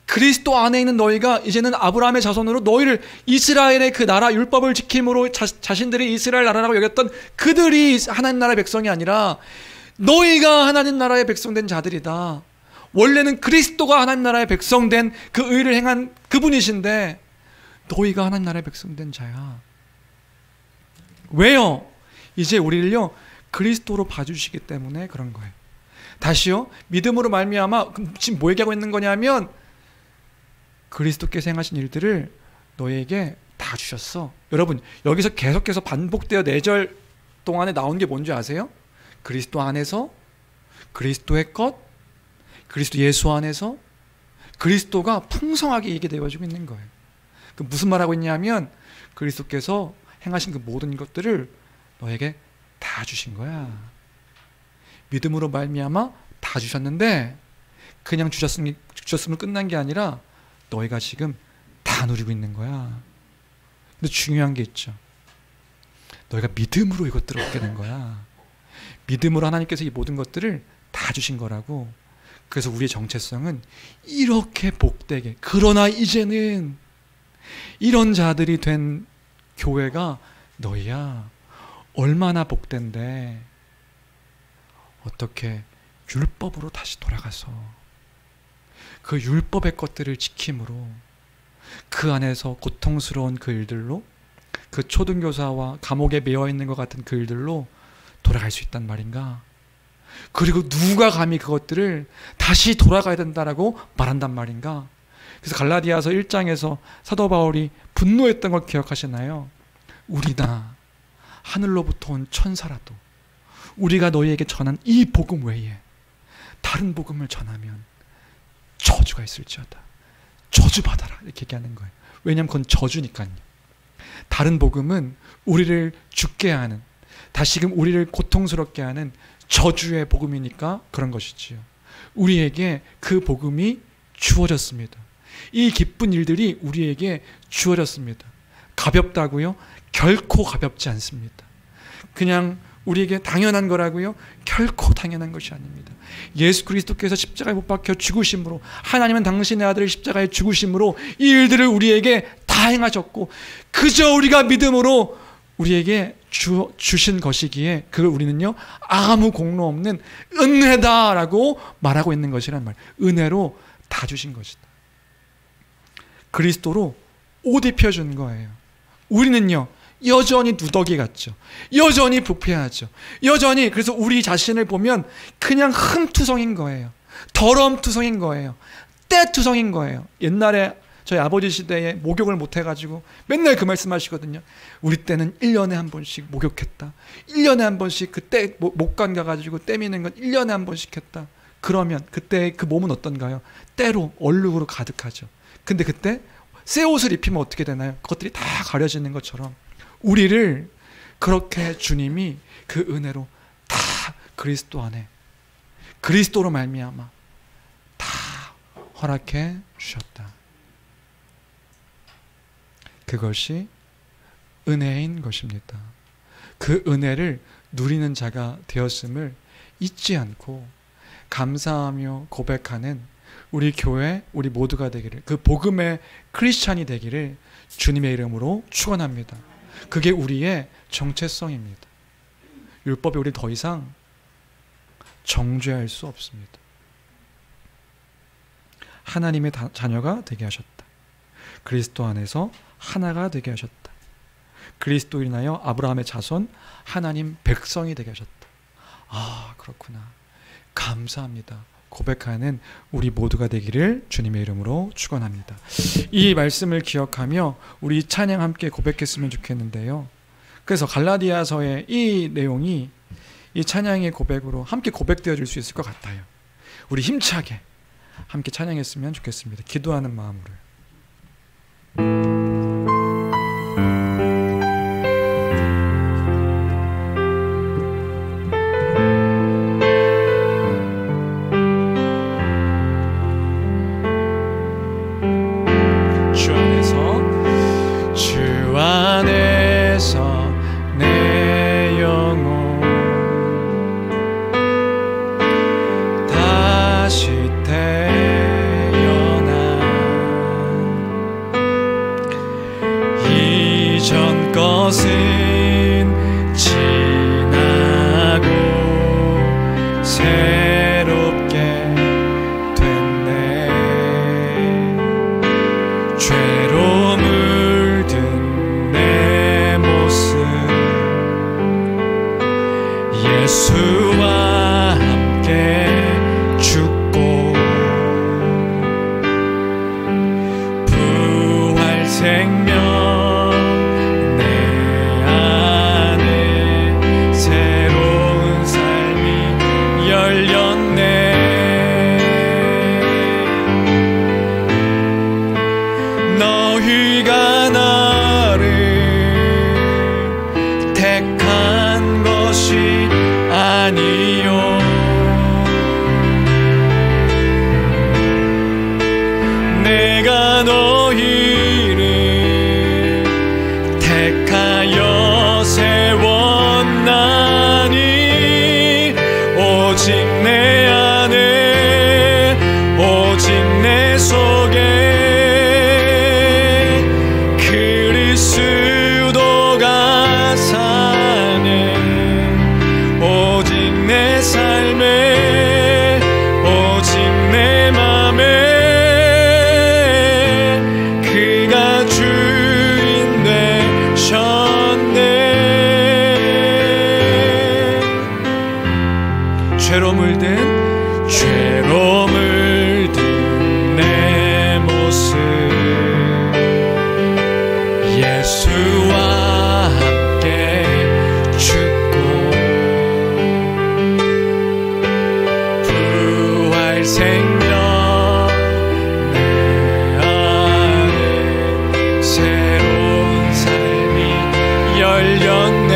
그리스도 안에 있는 너희가 이제는 아브라함의 자손으로 너희를 이스라엘의 그 나라 율법을 지킴으로 자신들이 이스라엘 나라라고 여겼던 그들이 하나님 나라의 백성이 아니라 너희가 하나님 나라의 백성된 자들이다. 원래는 그리스도가 하나님 나라의 백성된 그 의를 행한 그분이신데 너희가 하나님 나라의 백성된 자야. 왜요? 이제 우리를요 그리스도로 봐주시기 때문에 그런 거예요. 다시요, 믿음으로 말미암아 지금 뭐 얘기하고 있는 거냐면 그리스도께서 행하신 일들을 너희에게 다 주셨어. 여러분 여기서 계속해서 반복되어 4절 동안에 나온 게 뭔지 아세요? 그리스도 안에서, 그리스도의 것, 그리스도 예수 안에서 그리스도가 풍성하게 이게 되어지고 있는 거예요. 그 무슨 말하고 있냐면 그리스도께서 행하신 그 모든 것들을 너에게 다 주신 거야. 믿음으로 말미암아 다 주셨는데 그냥 주셨으면 끝난 게 아니라 너희가 지금 다 누리고 있는 거야. 근데 중요한 게 있죠. 너희가 믿음으로 이것들을 얻게 된 거야. 믿음으로 하나님께서 이 모든 것들을 다 주신 거라고. 그래서 우리의 정체성은 이렇게 복되게, 그러나 이제는 이런 자들이 된 교회가 너희야. 얼마나 복된데 어떻게 율법으로 다시 돌아가서 그 율법의 것들을 지킴으로 그 안에서 고통스러운 그 일들로 그 초등교사와 감옥에 매여있는 것 같은 그 일들로 돌아갈 수 있단 말인가. 그리고 누가 감히 그것들을 다시 돌아가야 된다라고 말한단 말인가. 그래서 갈라디아서 1장에서 사도 바울이 분노했던 걸 기억하시나요? 우리나 하늘로부터 온 천사라도 우리가 너희에게 전한 이 복음 외에 다른 복음을 전하면 저주가 있을지어다. 저주받아라. 이렇게 얘기하는 거예요. 왜냐하면 그건 저주니까요. 다른 복음은 우리를 죽게 하는, 다시금 우리를 고통스럽게 하는 저주의 복음이니까 그런 것이지요. 우리에게 그 복음이 주어졌습니다. 이 기쁜 일들이 우리에게 주어졌습니다. 가볍다고요? 결코 가볍지 않습니다. 그냥 우리에게 당연한 거라고요? 결코 당연한 것이 아닙니다. 예수 그리스도께서 십자가에 못 박혀 죽으심으로, 하나님은 당신의 아들을 십자가에 죽으심으로 이 일들을 우리에게 다 행하셨고 그저 우리가 믿음으로 우리에게 주신 것이기에 그걸 우리는요 아무 공로 없는 은혜다라고 말하고 있는 것이란 말이에요. 은혜로 다 주신 것이다. 그리스도로 옷 입혀준 거예요. 우리는요 여전히 누더기 같죠. 여전히 부패하죠. 여전히 그래서 우리 자신을 보면 그냥 흠투성인 거예요. 더러움투성인 거예요. 때투성인 거예요. 옛날에 저희 아버지 시대에 목욕을 못 해가지고 맨날 그 말씀 하시거든요. 우리 때는 1년에 한 번씩 목욕했다. 1년에 한 번씩 그때 목간 가가지고 때미는 건 1년에 한 번씩 했다. 그러면 그때 그 몸은 어떤가요? 때로 얼룩으로 가득하죠. 근데 그때 새 옷을 입히면 어떻게 되나요? 그것들이 다 가려지는 것처럼 우리를 그렇게 주님이 그 은혜로 다 그리스도 안에 그리스도로 말미암아 다 허락해 주셨다. 그것이 은혜인 것입니다. 그 은혜를 누리는 자가 되었음을 잊지 않고 감사하며 고백하는 우리 교회, 우리 모두가 되기를, 그 복음의 크리스찬이 되기를 주님의 이름으로 축원합니다. 그게 우리의 정체성입니다. 율법이 우리 더 이상 정죄할 수 없습니다. 하나님의 자녀가 되게 하셨다. 그리스도 안에서 하나가 되게 하셨다. 그리스도로 인하여 아브라함의 자손, 하나님 백성이 되게 하셨다. 아, 그렇구나. 감사합니다 고백하는 우리 모두가 되기를 주님의 이름으로 축원합니다. 이 말씀을 기억하며 우리 찬양 함께 고백했으면 좋겠는데요. 그래서 갈라디아서의 이 내용이 이 찬양의 고백으로 함께 고백되어질 수 있을 것 같아요. 우리 힘차게 함께 찬양했으면 좋겠습니다. 기도하는 마음으로. 주 안에서 내 영혼 다시 태어나 이전 것은 지나고 새롭게 됐네. 죄로 물든 내 모습 예수와 함께 죽고 부활 생명 내 안에 새로운 삶이 열렸네. 너희가 나를 택한 것이 아니요 내가 너희를 택하여 세웠나니 오직 내 안에 오직 내 속에 그리스도가 사네. 오직 내 삶에 오직 내 맘에 그가 주인 되셨네. 죄로 물든 내 모습 예수와 함께 죽고 부활 생명 내 안에 새로운 삶이 열렸네.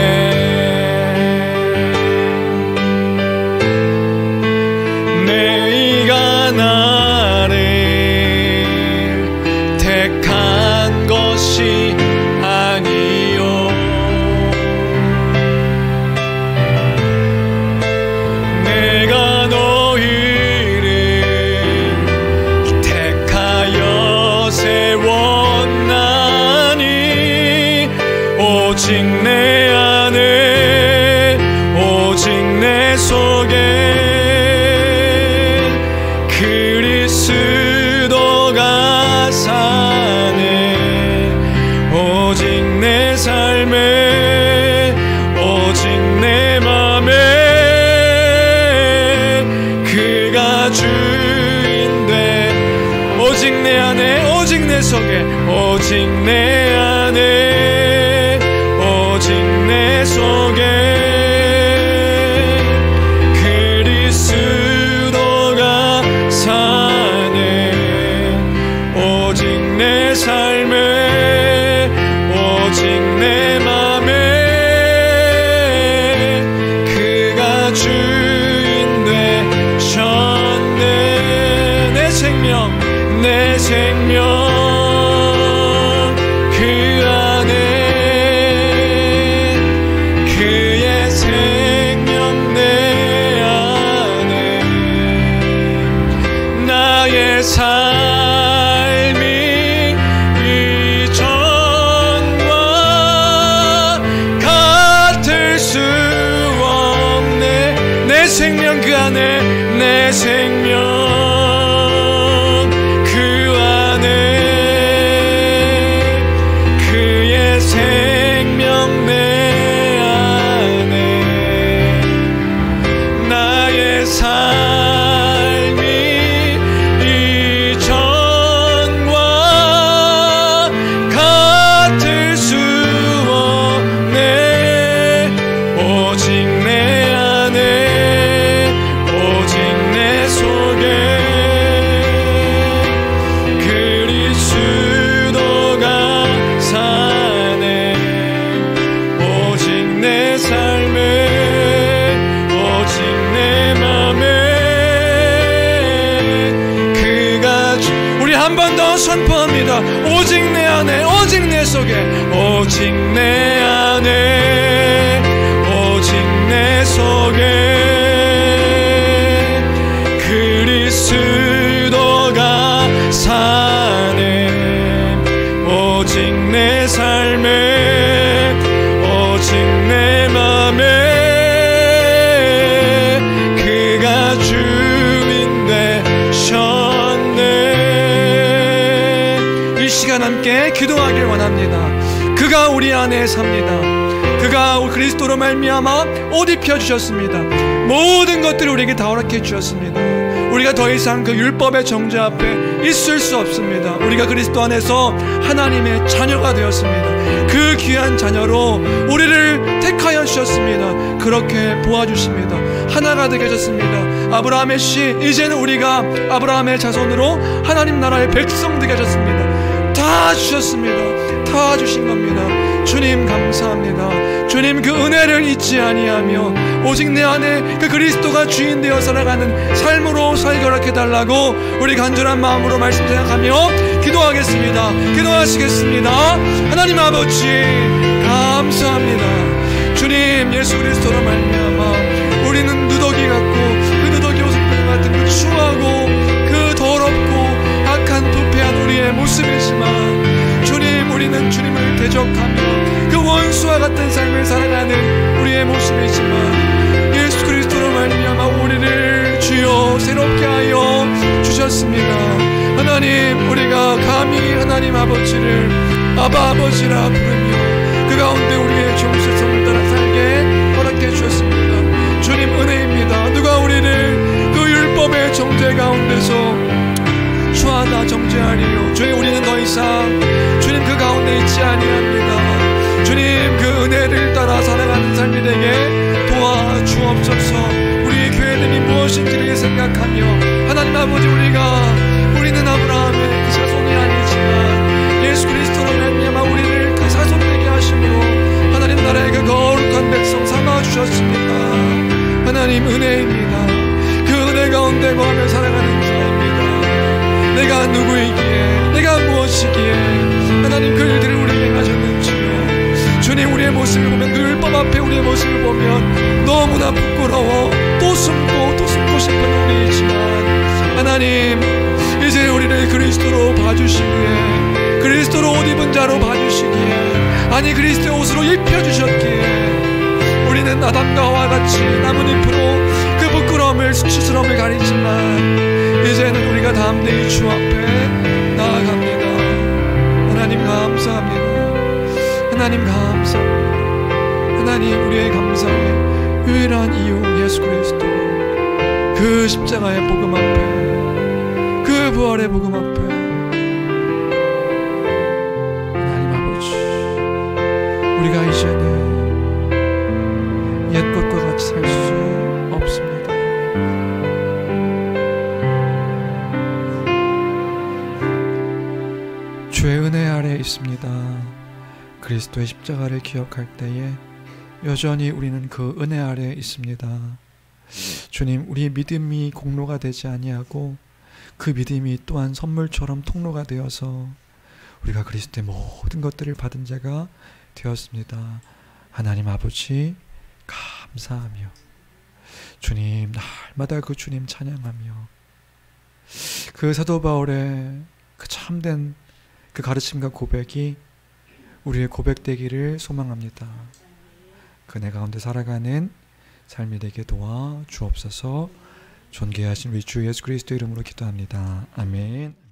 내가 나를 택한 것이 아니요 내가 너희를 택하여 세웠나니 오직 내 안에 오직 내 속에 그리스도가 사네. 오직 내 삶에 오직 내 맘에 그가 주인 돼. 오직 내 안에 오직 내 속에 오직 내 안에 오직 내 속에 그리스도가 사네. 오직 내 삶에 오직 내 맘에 그가 주인 되셨네. 내 생명 그 안에 그의 생명 내 안에 나의 삶이 이전과 같을 수 없네. 내 생명 그 안에 내 생명 그 안에 그의 생명 내 안에 나의 삶 주여 선포합니다. 오직 내 안에, 오직 내 속에, 오직 내 안에, 오직 내 속에 그리스도가 사네. 오직 내 삶에, 오직 내 맘에 그가 주인 되셨네. 이 시간 함께 기도하길 원합니다. 그가 우리 안에 삽니다. 그가 그리스도로 말미암아 옷 입혀주셨습니다. 모든 것들을 우리에게 다 허락해 주셨습니다. 우리가 더 이상 그 율법의 정죄 앞에 있을 수 없습니다. 우리가 그리스도 안에서 하나님의 자녀가 되었습니다. 그 귀한 자녀로 우리를 택하여 주셨습니다. 그렇게 도와주십니다. 하나가 되게 하셨습니다. 아브라함의 씨, 이제는 우리가 아브라함의 자손으로 하나님 나라의 백성 되게 하셨습니다. 다 주셨습니다. 다 주신 겁니다. 주님 감사합니다. 주님 그 은혜를 잊지 아니하며 오직 내 안에 그 그리스도가 주인 되어 살아가는 삶으로 살게 허락해달라고 우리 간절한 마음으로 말씀 생각하며 기도하겠습니다. 기도하시겠습니다. 하나님 아버지 감사합니다. 주님 예수 그리스도로 말미암아 우리는 누더기 같고 그 누더기 옷을 같은 그 추하고 그 더럽고 악한 부패한 우리의 모습이지만 주님 우리는 주님을 대적하며 그 원수와 같은 삶을 살아가는 우리의 모습이지만 예수 그리스도로 말미암아 우리를 주여 새롭게 하여 주셨습니다. 하나님 우리가 감히 하나님 아버지를 아바 아버지라 부르며 그 가운데 우리의 정체성을 따라 살게 허락해 주셨습니다. 주님 은혜입니다. 누가 우리를 그 율법의 정죄 가운데서 주하나 정죄하리요. 주님 우리는 더 이상 주님 그 가운데 있지 아니합니다. 주님 그 은혜를 따라 살아가는 삶이 되게 도와주옵소서. 우리의 교회됨이 무엇인지를 생각하며 하나님 아버지 우리는 아브라함의 그 자손이 아니지만 예수 그리스도로 말미암아 우리를 그 자손 되게 하심으로 하나님 나라의 그 거룩한 백성 삼아 주셨습니다. 하나님 은혜입니다. 그 은혜 가운데 거하며 살아가는 자입니다. 내가 누구이기에 내가 무엇이기에 하나님 그 일들을 우리에게 하셨는지요. 주님 우리의 모습을 보면 그 율법 앞에 우리의 모습을 보면 너무나 부끄러워 또 숨고 싶은 우리이지만 하나님 이제 우리를 그리스도로 봐주시기에 그리스도로 옷 입은 자로 봐주시기에 아니 그리스도의 옷으로 입혀주셨기에 우리는 아담과 하와 같이 나뭇잎으로 그 부끄러움을 수치스러움을 가리지만 이제는 우리가 담대히 주 앞에 나아갑니다. 하나님 감사합니다. 하나님 감사합니다. 하나님 우리의 감사의 유일한 이유 예수 그리스도 그 십자가의 복음 앞에 그 부활의 복음 앞에 하나님 아버지 우리가 이제는 옛 것과 같이 살 수 없습니다. 주의 은혜 아래에 있습니다. 그리스도의 십자가를 기억할 때에 여전히 우리는 그 은혜 아래에 있습니다. 주님 우리의 믿음이 공로가 되지 아니하고 그 믿음이 또한 선물처럼 통로가 되어서 우리가 그리스도의 모든 것들을 받은 자가 되었습니다. 하나님 아버지 감사하며 주님 날마다 그 주님 찬양하며 그 사도 바울의 그 참된 그 가르침과 고백이 우리의 고백되기를 소망합니다. 그네 가운데 살아가는 삶이 되게 도와 주옵소서. 존귀하신 우리 주 예수 그리스도 이름으로 기도합니다. 아멘.